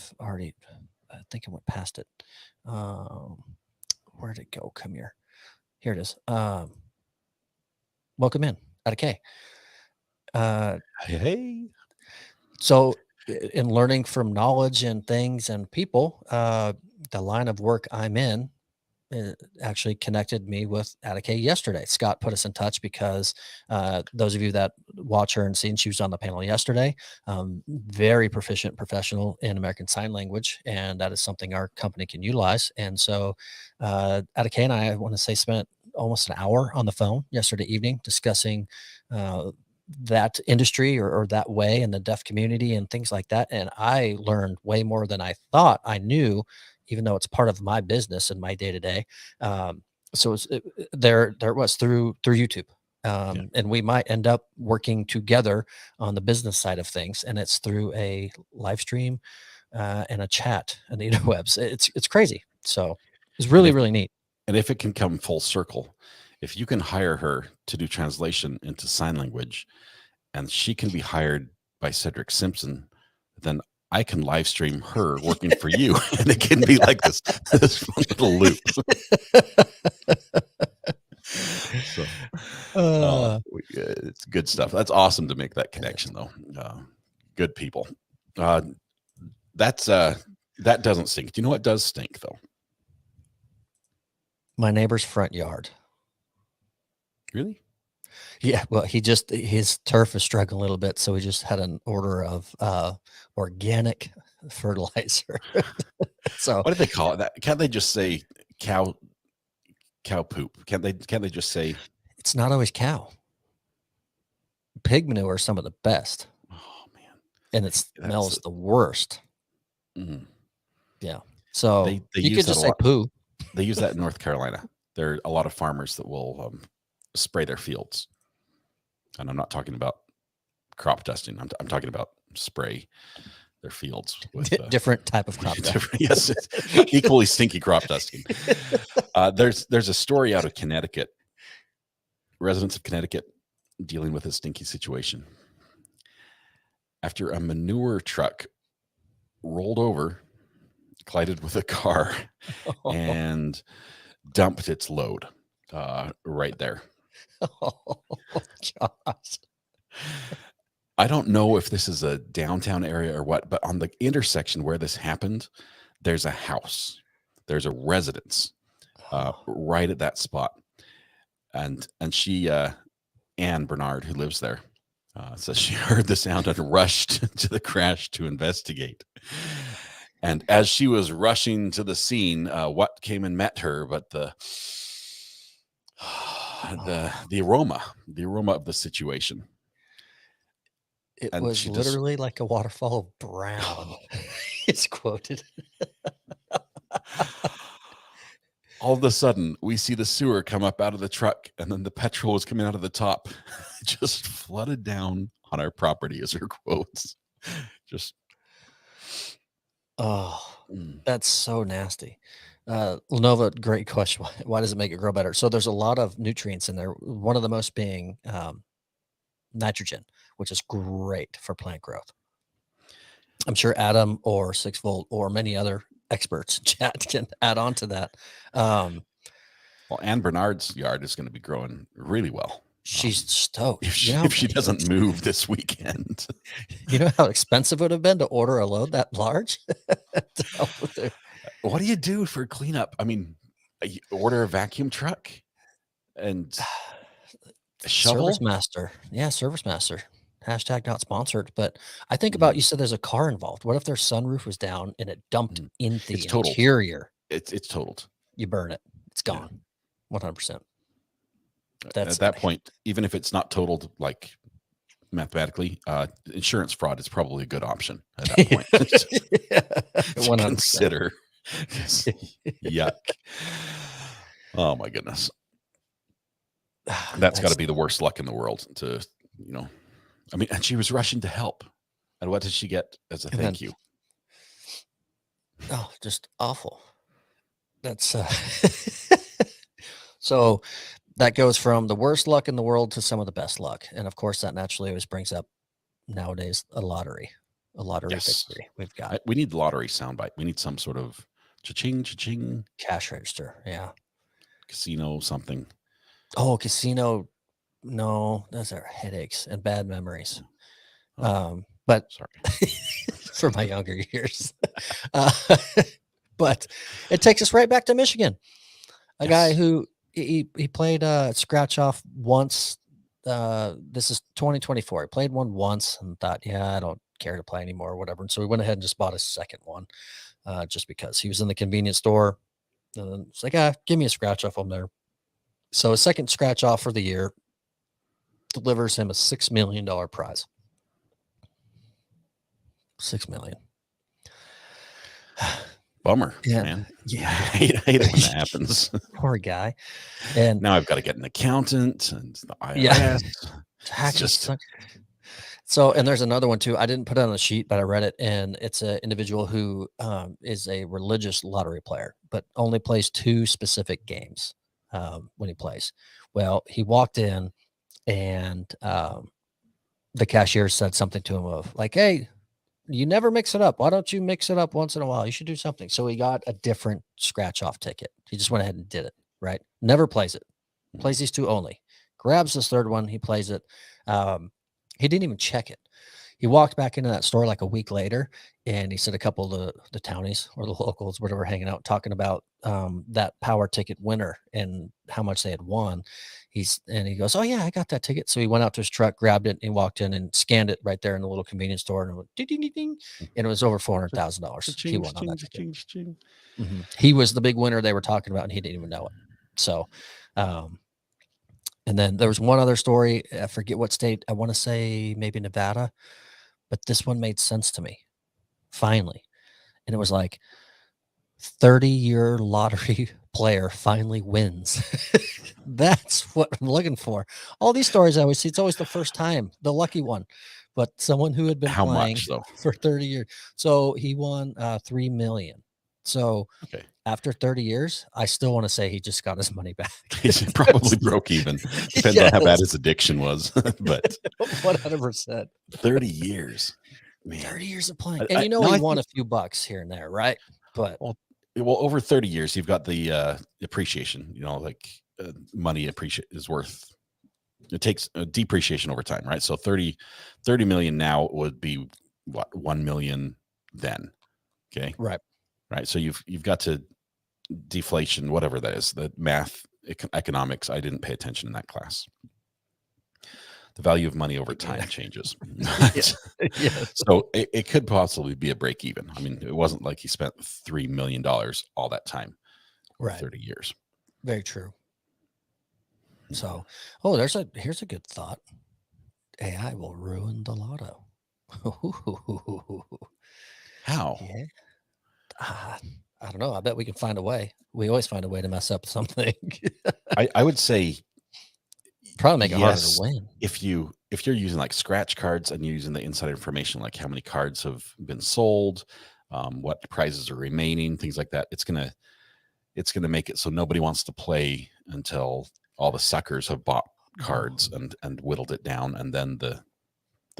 think I went past it. Um, where'd it go? Come here. Here it is. Welcome in out of K. Hey. So in learning from knowledge and things and people, the line of work I'm in, actually connected me with Attica yesterday. Scott put us in touch because, those of you that watch her and seen, she was on the panel yesterday. Very proficient professional in American Sign Language, and that is something our company can utilize. And so, Attica and I want to say, spent almost an hour on the phone yesterday evening discussing, that industry or that way in the deaf community and things like that. And I learned way more than I thought I knew, even though it's part of my business and my day to day. So there it was through YouTube. Yeah. And we might end up working together on the business side of things. And it's through a live stream, and a chat and the interwebs. It's crazy. So it's really, really neat. And if it can come full circle, if you can hire her to do translation into sign language, and she can be hired by Cedric Simpson, then I can live stream her working for you, and it can be like this fun little loop. So, it's good stuff. That's awesome to make that connection, though. Good people. That doesn't stink. Do you know what does stink, though? My neighbor's front yard. Really? Yeah, well, his turf is struggling a little bit, so we just had an order of organic fertilizer. So what do they call it? That can't they just say cow poop? Can't they just say it's not always cow? Pig manure are some of the best. Oh man, and it smells the worst. Yeah, so they you could just say poo. They use that in North Carolina. There are a lot of farmers that will spray their fields, and I'm not talking about crop dusting. I'm talking about spray their fields with different type of crop dusting. Yes, equally stinky crop dusting. There's a story out of Connecticut. Residents of Connecticut dealing with a stinky situation after a manure truck rolled over, collided with a car, and dumped its load right there. Oh, gosh. I don't know if this is a downtown area or what, but on the intersection where this happened, there's a house. There's a residence right at that spot. And she, Anne Bernard, who lives there, says she heard the sound and rushed to the crash to investigate. And as she was rushing to the scene, what came and met her but the aroma of the situation. It was literally like a waterfall of brown. It's quoted. All of a sudden, we see the sewer come up out of the truck, and then the petrol was coming out of the top. Just flooded down on our property, as her quotes. Just. That's so nasty. Lenova, great question. Why does it make it grow better? So there's a lot of nutrients in there. One of the most being nitrogen, which is great for plant growth. I'm sure Adam or 6 Volt or many other experts in chat can add on to that. Well, Anne Bernard's yard is going to be growing really well. She's stoked. If she doesn't move this weekend. You know how expensive it would have been to order a load that large? What do you do for cleanup? I mean, you order a vacuum truck and a shovel? Service Master. Yeah, Service Master. Hashtag not sponsored. But I think about, you said there's a car involved. What if their sunroof was down and it dumped in the interior? It's totaled. You burn it. It's gone. 100%. At that point, even if it's not totaled, like mathematically, insurance fraud is probably a good option at that point. to consider. Yuck. Oh my goodness. That's got to be the worst luck in the world to, I mean, and she was rushing to help. And what did she get as a thank you? Oh, just awful. That's so that goes from the worst luck in the world to some of the best luck. And of course, that naturally always brings up nowadays a lottery victory. We need the lottery soundbite. We need some sort of cha-ching, cha-ching. Cash register. Yeah. Casino, something. Oh, casino. No, those are headaches and bad memories. But sorry for my younger years. But it takes us right back to Michigan. A guy who he played scratch off once. This is 2024. He played one once and thought, I don't care to play anymore or whatever. And so we went ahead and just bought a second one just because he was in the convenience store. And it's like, give me a scratch off on there. So a second scratch off for the year delivers him a $6 million prize. $6 million. Bummer, man. Yeah. I hate it when that happens. Poor guy. And now I've got to get an accountant and the IRS. Yeah. So, and there's another one too. I didn't put it on the sheet, but I read it, and it's an individual who is a religious lottery player, but only plays 2 specific games when he plays. Well, he walked in, and the cashier said something to him of like, "Hey, You never mix it up. Why don't you mix it up once in a while? You should do something. So he got a different scratch off ticket. He just went ahead and did it, right? Never plays it. Plays these two only. Grabs this third one. He plays it. He didn't even check it. He walked back into that store like a week later, and he said a couple of the townies or the locals, whatever, hanging out, talking about that power ticket winner and how much they had won. And he goes, "Oh yeah, I got that ticket." So he went out to his truck, grabbed it, and walked in and scanned it right there in the little convenience store, and it went ding, ding, ding, ding, and it was over $400,000. He won on that ticket. He was the big winner they were talking about, and he didn't even know it. So, and then there was one other story. I forget what state. I want to say maybe Nevada, but this one made sense to me finally. And it was like 30-year lottery player finally wins. That's what I'm looking for. All these stories I always see, it's always the first time, the lucky one, but someone who had been How playing much though? for 30 years. So he won $3 million. So Okay. after 30 years, I still want to say he just got his money back. He's probably broke even. Depends on how bad his addiction was. But 100%. 30 years. Man. 30 years of playing. And he won a few bucks here and there, right? But well, over 30 years, you've got the appreciation, like money is worth, it takes depreciation over time, right? So 30 million now would be what, 1 million then. Okay. Right. So you've got to deflation, whatever that is, the math, economics. I didn't pay attention in that class. The value of money over time changes. So it could possibly be a break even. I mean, it wasn't like he spent $3 million all that time, right? 30 years. Very true. So, here's a good thought. AI will ruin the lotto. How? Yeah. I don't know. I bet we can find a way. We always find a way to mess up something. I would say probably make it harder to win. If you're using like scratch cards and you're using the inside information, like how many cards have been sold, what prizes are remaining, things like that, it's gonna make it so nobody wants to play until all the suckers have bought cards and whittled it down, and then the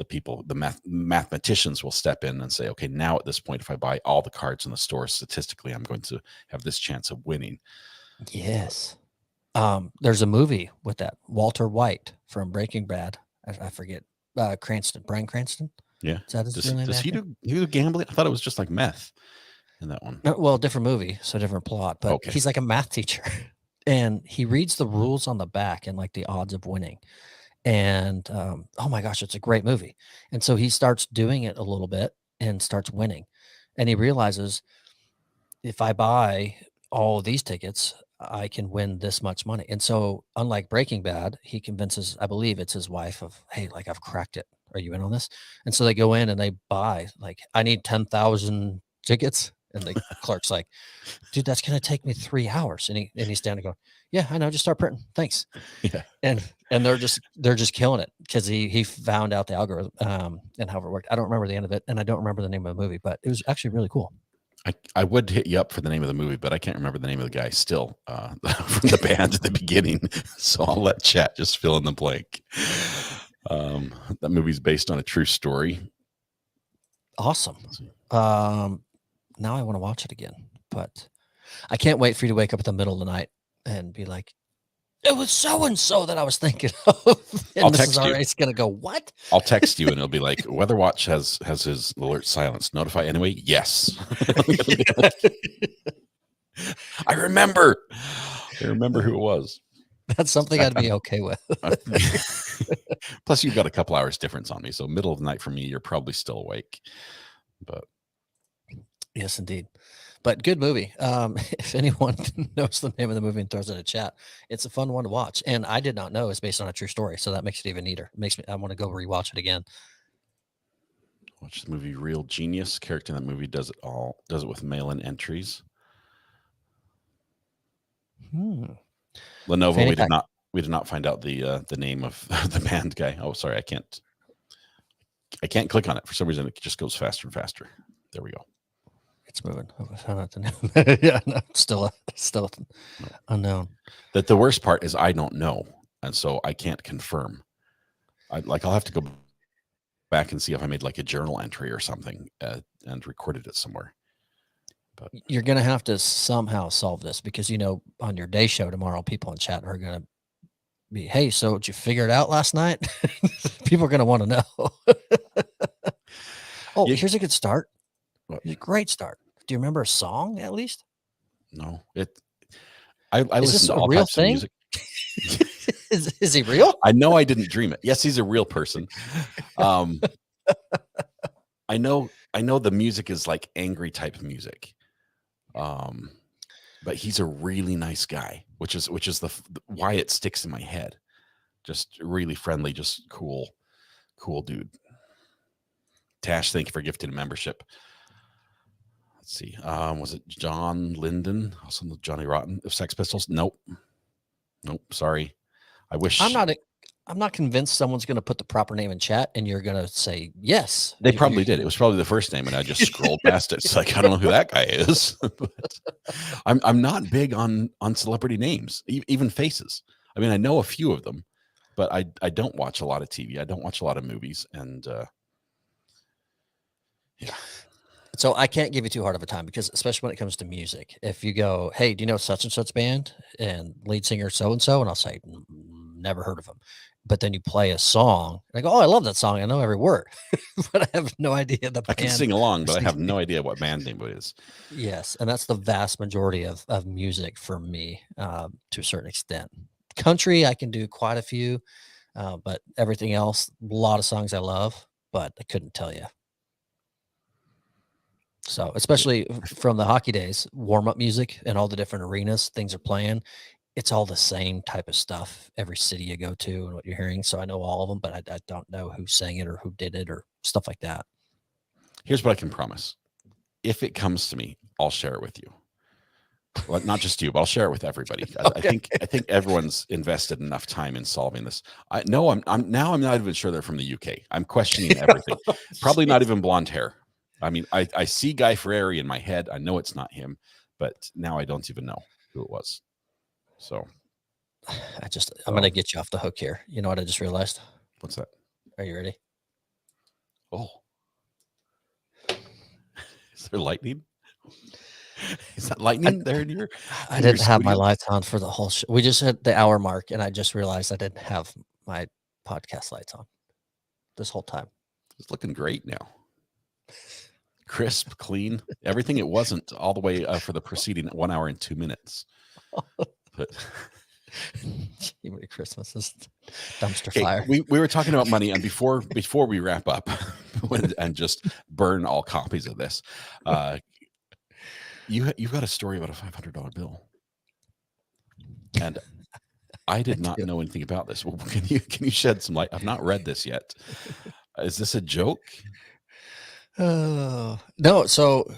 people, the mathematicians will step in and say, okay, now at this point, if I buy all the cards in the store, statistically, I'm going to have this chance of winning. Yes. There's a movie with that. Walter White from Breaking Bad. I forget. Cranston. Bryan Cranston? Yeah. Is that his real name? Does he do gambling? I thought it was just like meth in that one. No, well, different movie, so different plot. But he's like a math teacher. And he reads the rules on the back and like the odds of winning. And oh my gosh, it's a great movie. And so he starts doing it a little bit and starts winning. And he realizes, if I buy all these tickets, I can win this much money. And so, unlike Breaking Bad, he convinces, I believe it's his wife, of, hey, like, I've cracked it. Are you in on this? And so they go in and they buy, like, I need 10,000 tickets. And the clerk's like, dude, that's going to take me 3 hours. And he's standing going, yeah, I know. Just start printing. Thanks. Yeah. And they're just killing it because he found out the algorithm and how it worked. I don't remember the end of it, and I don't remember the name of the movie, but it was actually really cool. I would hit you up for the name of the movie, but I can't remember the name of the guy still from the band at the beginning. So I'll let chat just fill in the blank. That movie's based on a true story. Awesome. Now I want to watch it again, but I can't wait for you to wake up in the middle of the night and be like, it was so-and-so that I was thinking of. And I'll text you. It's going to go, what? I'll text you and it'll be like, Weather Watch has his alert silenced. Notify anyway? Yes. I remember who it was. That's something I'd be okay with. Plus, you've got a couple hours difference on me. So middle of the night for me, you're probably still awake. But yes, indeed. But good movie. If anyone knows the name of the movie and throws it in a chat, it's a fun one to watch. And I did not know it's based on a true story, so that makes it even neater. I want to go rewatch it again. Watch the movie Real Genius. Character in that movie does it with mail-in entries. Lenovo, we did not find out the name of the band guy. Oh, sorry, I can't click on it for some reason. It just goes faster and faster. There we go. It's moving. I found out the name. Yeah, no, still unknown. That the worst part is I don't know, and so I can't confirm. I'll have to go back and see if I made like a journal entry or something and recorded it somewhere. But You're going to have to somehow solve this because, on your day show tomorrow, people in chat are going to be, hey, so did you figure it out last night? People are going to want to know. Oh, Yeah. here's a good start. What? Here's a great start. Do you remember a song at least? No, I Is listen this to a all real types thing? of music. Is he real? I know I didn't dream it. Yes, he's a real person. I know the music is like angry type music. But he's a really nice guy, which is why it sticks in my head. Just really friendly, just cool dude. Tash, thank you for gifting a membership. Let's see. Was it John Linden? Also Johnny Rotten of Sex Pistols? Nope. Sorry. I wish I'm not convinced someone's going to put the proper name in chat and you're going to say yes. They probably did. It was probably the first name, and I just scrolled past it. It's like I don't know who that guy is. But I'm not big on celebrity names, even faces. I mean, I know a few of them, but I don't watch a lot of TV. I don't watch a lot of movies, and yeah. So I can't give you too hard of a time because, especially when it comes to music, if you go, hey, do you know such and such band and lead singer so and so, and I'll say, never heard of them. But then you play a song, and I go, oh, I love that song. I know every word, but I have no idea the band. I can sing along, but I have no idea what band name it is. Yes, and that's the vast majority of music for me, to a certain extent. Country, I can do quite a few, but everything else, a lot of songs I love, but I couldn't tell you. So, especially from the hockey days, warm-up music and all the different arenas, things are playing. It's all the same type of stuff every city you go to and what you're hearing. So I know all of them, but I don't know who sang it or who did it or stuff like that. Here's what I can promise. If it comes to me, I'll share it with you. Well, not just you, but I'll share it with everybody. Okay. I think everyone's invested enough time in solving this. I'm not even sure they're from the UK. I'm questioning everything. Probably not even blonde hair. I mean, I see Guy Fieri in my head. I know it's not him, but now I don't even know who it was. So I'm going to get you off the hook here. You know what I just realized? What's that? Are you ready? Oh, is there lightning? Is that lightning there in your? I didn't have my lights on for the whole show. We just hit the hour mark, and I just realized I didn't have my podcast lights on this whole time. It's looking great now. Crisp, clean, everything it wasn't all the way for the preceding 1 hour and 2 minutes. But Merry Christmas is dumpster fire. We were talking about money, and before we wrap up and just burn all copies of this, you've got a story about a $500 bill, and I did not know anything about this. Well, can you shed some light? I've not read this yet. Is this a joke? No. So,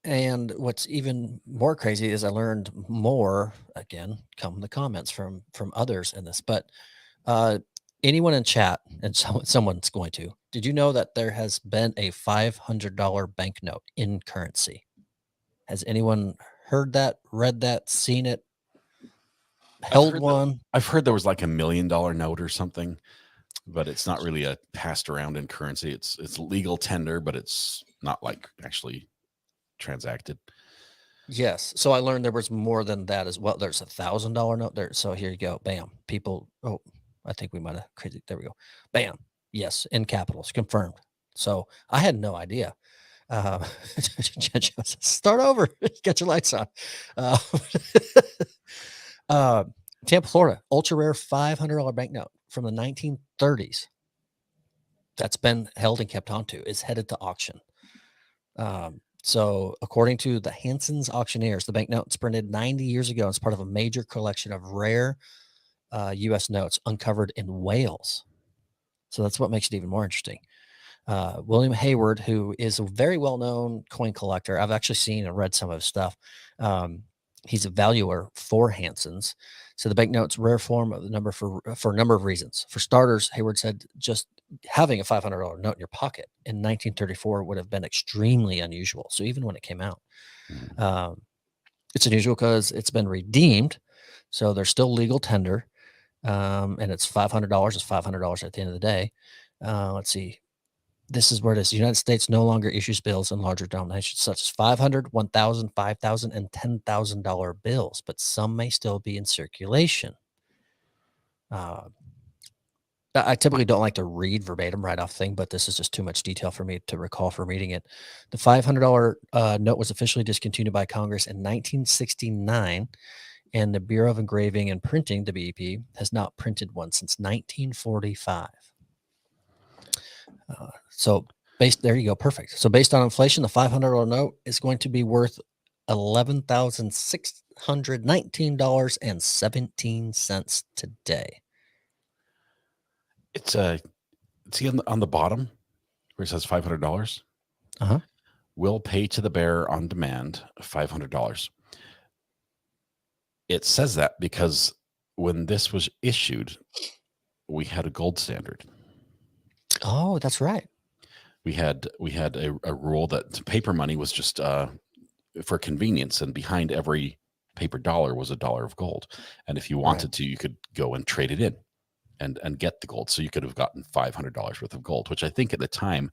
and what's even more crazy is I learned more again, come the comments from others in this, but, anyone in chat and someone's going to, did you know that there has been a $500 banknote in currency? Has anyone heard that, read that, seen it, held one? I've heard there was like $1 million note or something, but it's not really a passed around in currency. It's legal tender, but it's not like actually transacted. Yes. So I learned there was more than that as well. There's $1,000 note there. So here you go. Bam. People. Oh, I think we might have crazy. There we go. Bam. Yes. In capitals. Confirmed. So I had no idea. Start over. Get your lights on. Tampa, Florida, ultra rare $500 banknote from the 1930s. That's been held and kept onto is headed to auction. So according to the Hanson's auctioneers, the banknote printed 90 years ago as part of a major collection of rare U.S. notes uncovered in Wales. So that's what makes it even more interesting. William Hayward, who is a very well-known coin collector. I've actually seen and read some of his stuff. He's a valuer for Hanson's. So the banknote's rare form of the number for a number of reasons. For starters, Hayward said just having a $500 note in your pocket in 1934 would have been extremely unusual. So even when it came out, it's unusual because it's been redeemed. So there's still legal tender. And it's $500. It's $500 at the end of the day. Let's see. This is where it is. The United States no longer issues bills in larger denominations such as $500, $1,000, $5,000, and $10,000 bills, but some may still be in circulation. I typically don't like to read verbatim right off thing, but this is just too much detail for me to recall from reading it. The $500 note was officially discontinued by Congress in 1969, and the Bureau of Engraving and Printing, the BEP, has not printed one since 1945. So there you go, perfect. So based on inflation, the $500 note is going to be worth $11,619.17 today. It's see on the bottom where it says $500. Uh-huh. Will pay to the bearer on demand $500. It says that because when this was issued, we had a gold standard. Oh, that's right. We had a rule that paper money was just for convenience, and behind every paper dollar was a dollar of gold. And if you wanted to, you could go and trade it in and get the gold. So you could have gotten $500 worth of gold, which I think at the time,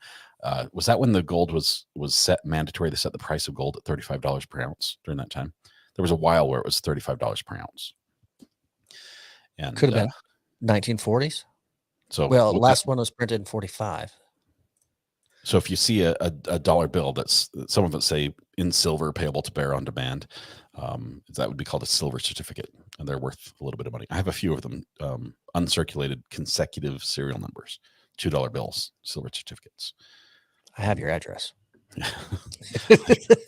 was that when the gold was set mandatory? They set the price of gold at $35 per ounce during that time. There was a while where it was $35 per ounce. And could have been 1940s. So well, last one was printed in 45. So if you see a dollar bill that's some of it say in silver payable to bearer on demand, that would be called a silver certificate, and they're worth a little bit of money. I have a few of them, uncirculated consecutive serial numbers, $2 bills, silver certificates. I have your address.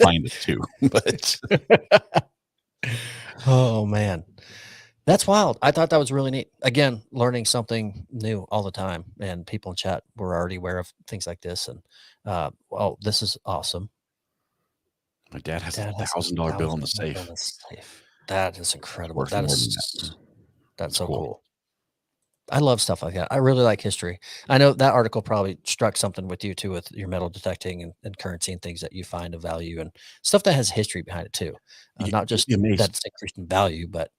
Find it too, but oh man, that's wild. I thought that was really neat. Again, learning something new all the time, and people in chat were already aware of things like this. And well, this is awesome. My dad has a $1,000 bill in the safe. That is incredible. That's so cool. I love stuff like that. I really like history. I know that article probably struck something with you too, with your metal detecting and currency and things that you find of value and stuff that has history behind it too. Not just that it's increased in value, but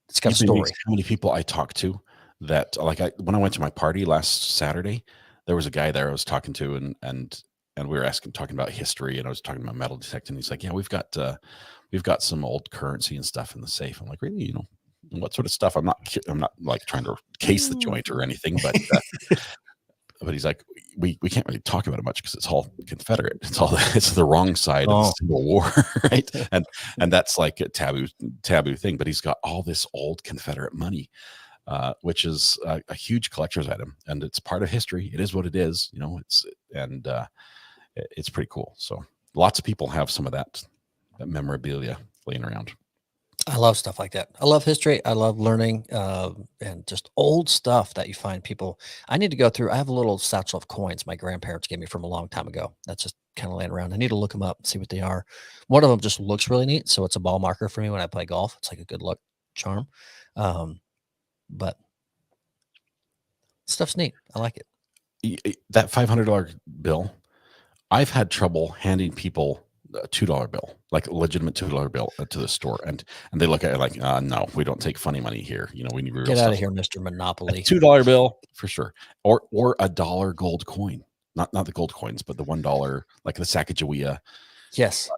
it's got a story. How many people I talked to that, like, when I went to my party last Saturday, there was a guy there I was talking to, and we were talking about history, and I was talking about metal detecting. He's like, yeah, we've got some old currency and stuff in the safe. I'm like, really? What sort of stuff? I'm not like trying to case the joint or anything, but but he's like, we can't really talk about it much because it's all Confederate. It's the wrong side of the Civil War, right? And that's like a taboo thing. But he's got all this old Confederate money, which is a huge collector's item, and it's part of history. It is what it is, it's pretty cool. So lots of people have some of that memorabilia laying around. I love stuff like that. I love history. I love learning and just old stuff that you find people. I need to go through. I have a little satchel of coins my grandparents gave me from a long time ago. That's just kind of laying around. I need to look them up and see what they are. One of them just looks really neat. So it's a ball marker for me when I play golf. It's like a good luck charm. But stuff's neat. I like it. That $500 bill, I've had trouble handing people a $2 bill, like a legitimate $2 bill to the store, and they look at it like, no, we don't take funny money here. We need real Get stuff. out of here, Mr. Monopoly. $2 bill for sure, or a dollar gold coin, not the gold coins, but the $1, like the Sacagawea. Yes,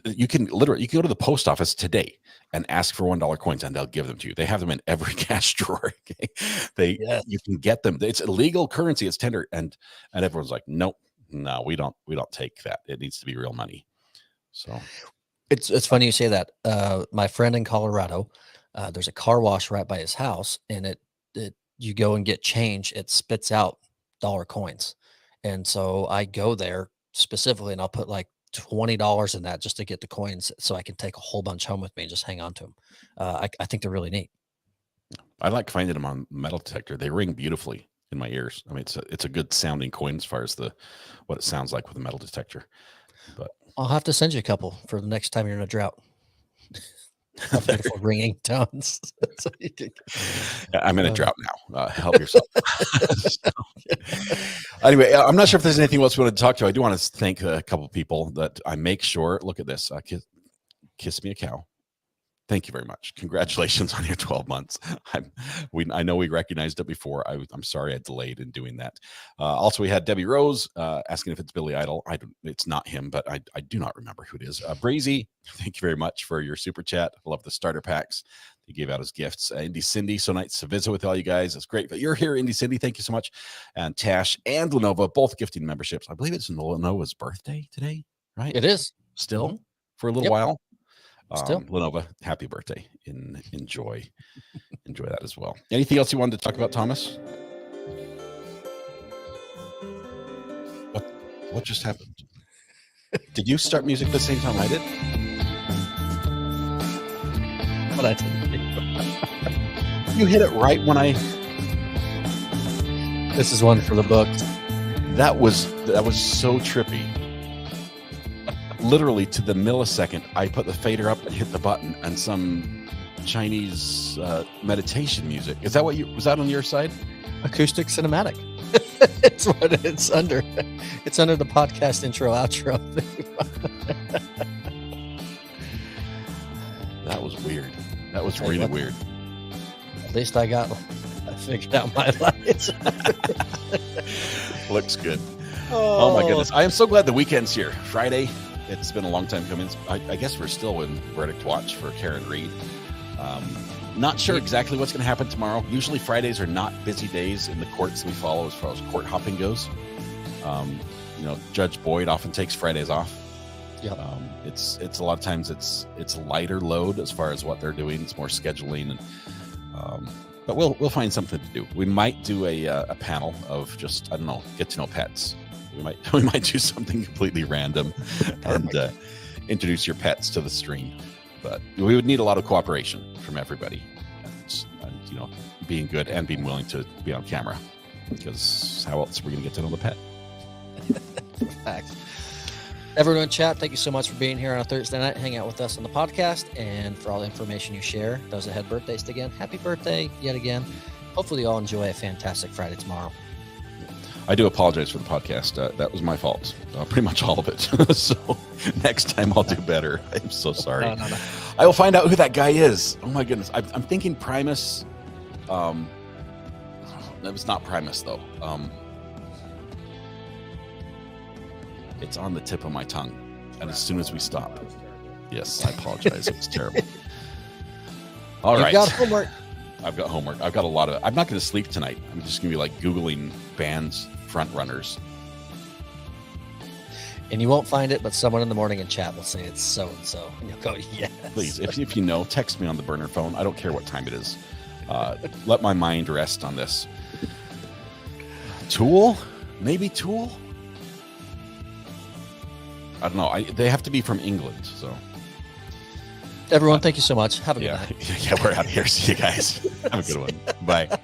you can go to the post office today and ask for $1 coins, and they'll give them to you. They have them in every cash drawer. Okay? You can get them. It's illegal currency. It's tender, and everyone's like, nope. No, we don't take that. It needs to be real money. So it's funny you say that. My friend in Colorado, there's a car wash right by his house, and you go and get change, it spits out dollar coins. And so I go there specifically, and I'll put like $20 in that just to get the coins, so I can take a whole bunch home with me and just hang on to them. I think they're really neat. I like finding them on metal detector. They ring beautifully in my ears. I mean, it's a good sounding coin as far as what it sounds like with a metal detector. But I'll have to send you a couple for the next time you're in a drought. Beautiful ringing tones. So I'm in a drought now. Help yourself. Anyway, I'm not sure if there's anything else we want to talk to. I do want to thank a couple of people that I make sure. Look at this. Kiss Me a Cow. thank you very much. Congratulations on your 12 months. I know we recognized it before. I'm sorry I delayed in doing that. Also, we had Debbie Rose asking if it's Billy Idol. It's not him, but I do not remember who it is. Brazy, thank you very much for your super chat. I love the starter packs he gave out as gifts. Indy Cindy, so nice to visit with all you guys. It's great that you're here, Indy Cindy. Thank you so much. And Tash and Lenova, both gifting memberships. I believe it's Lenova's birthday today, right? It is still for a little while. Still. Lenova, happy birthday. Enjoy that as well. Anything else you wanted to talk about, Thomas? What just happened? Did you start music at the same time I did? What I did. You hit it right when This is one for the books. That was so trippy. Literally to the millisecond, I put the fader up and hit the button, and some Chinese meditation music. Is that was that on your side? Acoustic cinematic. It's what it's under. It's under the podcast intro outro. That was weird. That was really weird. At least I figured out my lights. Looks good. Oh my goodness. I am so glad the weekend's here. Friday. It's been a long time coming. I guess we're still in verdict watch for Karen Reed. Not sure exactly what's going to happen tomorrow. Usually Fridays are not busy days in the courts we follow as far as court hopping goes. Judge Boyd often takes Fridays off. Yep. It's a lot of times it's lighter load as far as what they're doing. It's more scheduling, and but we'll find something to do. We might do a panel of just, I don't know, get to know pets. We might do something completely random and introduce your pets to the stream. But we would need a lot of cooperation from everybody, and being good and being willing to be on camera, because how else are we going to get to know the pet? Facts. Everyone in chat, thank you so much for being here on a Thursday night, hang out with us on the podcast, and for all the information you share. Those that had birthdays again, happy birthday yet again. Hopefully you all enjoy a fantastic Friday tomorrow. I do apologize for the podcast. That was my fault. Pretty much all of it. So next time I'll do better. I'm so sorry. No. I will find out who that guy is. Oh my goodness. I'm thinking Primus. It was not Primus though. It's on the tip of my tongue. And as soon as we stop. Yes, I apologize. It was terrible. All right. You've got homework. I've got homework. I've got a lot of it. I'm not going to sleep tonight. I'm just going to be like Googling bands front runners. And you won't find it, but someone in the morning in chat will say it's so-and-so. And you'll go, yes. Please, if you know, text me on the burner phone. I don't care what time it is. Let my mind rest on this. Tool? Maybe Tool? I don't know. They have to be from England, so. Everyone, thank you so much. Have a good night. Yeah, we're out of here. See you guys. Have a good one. Bye.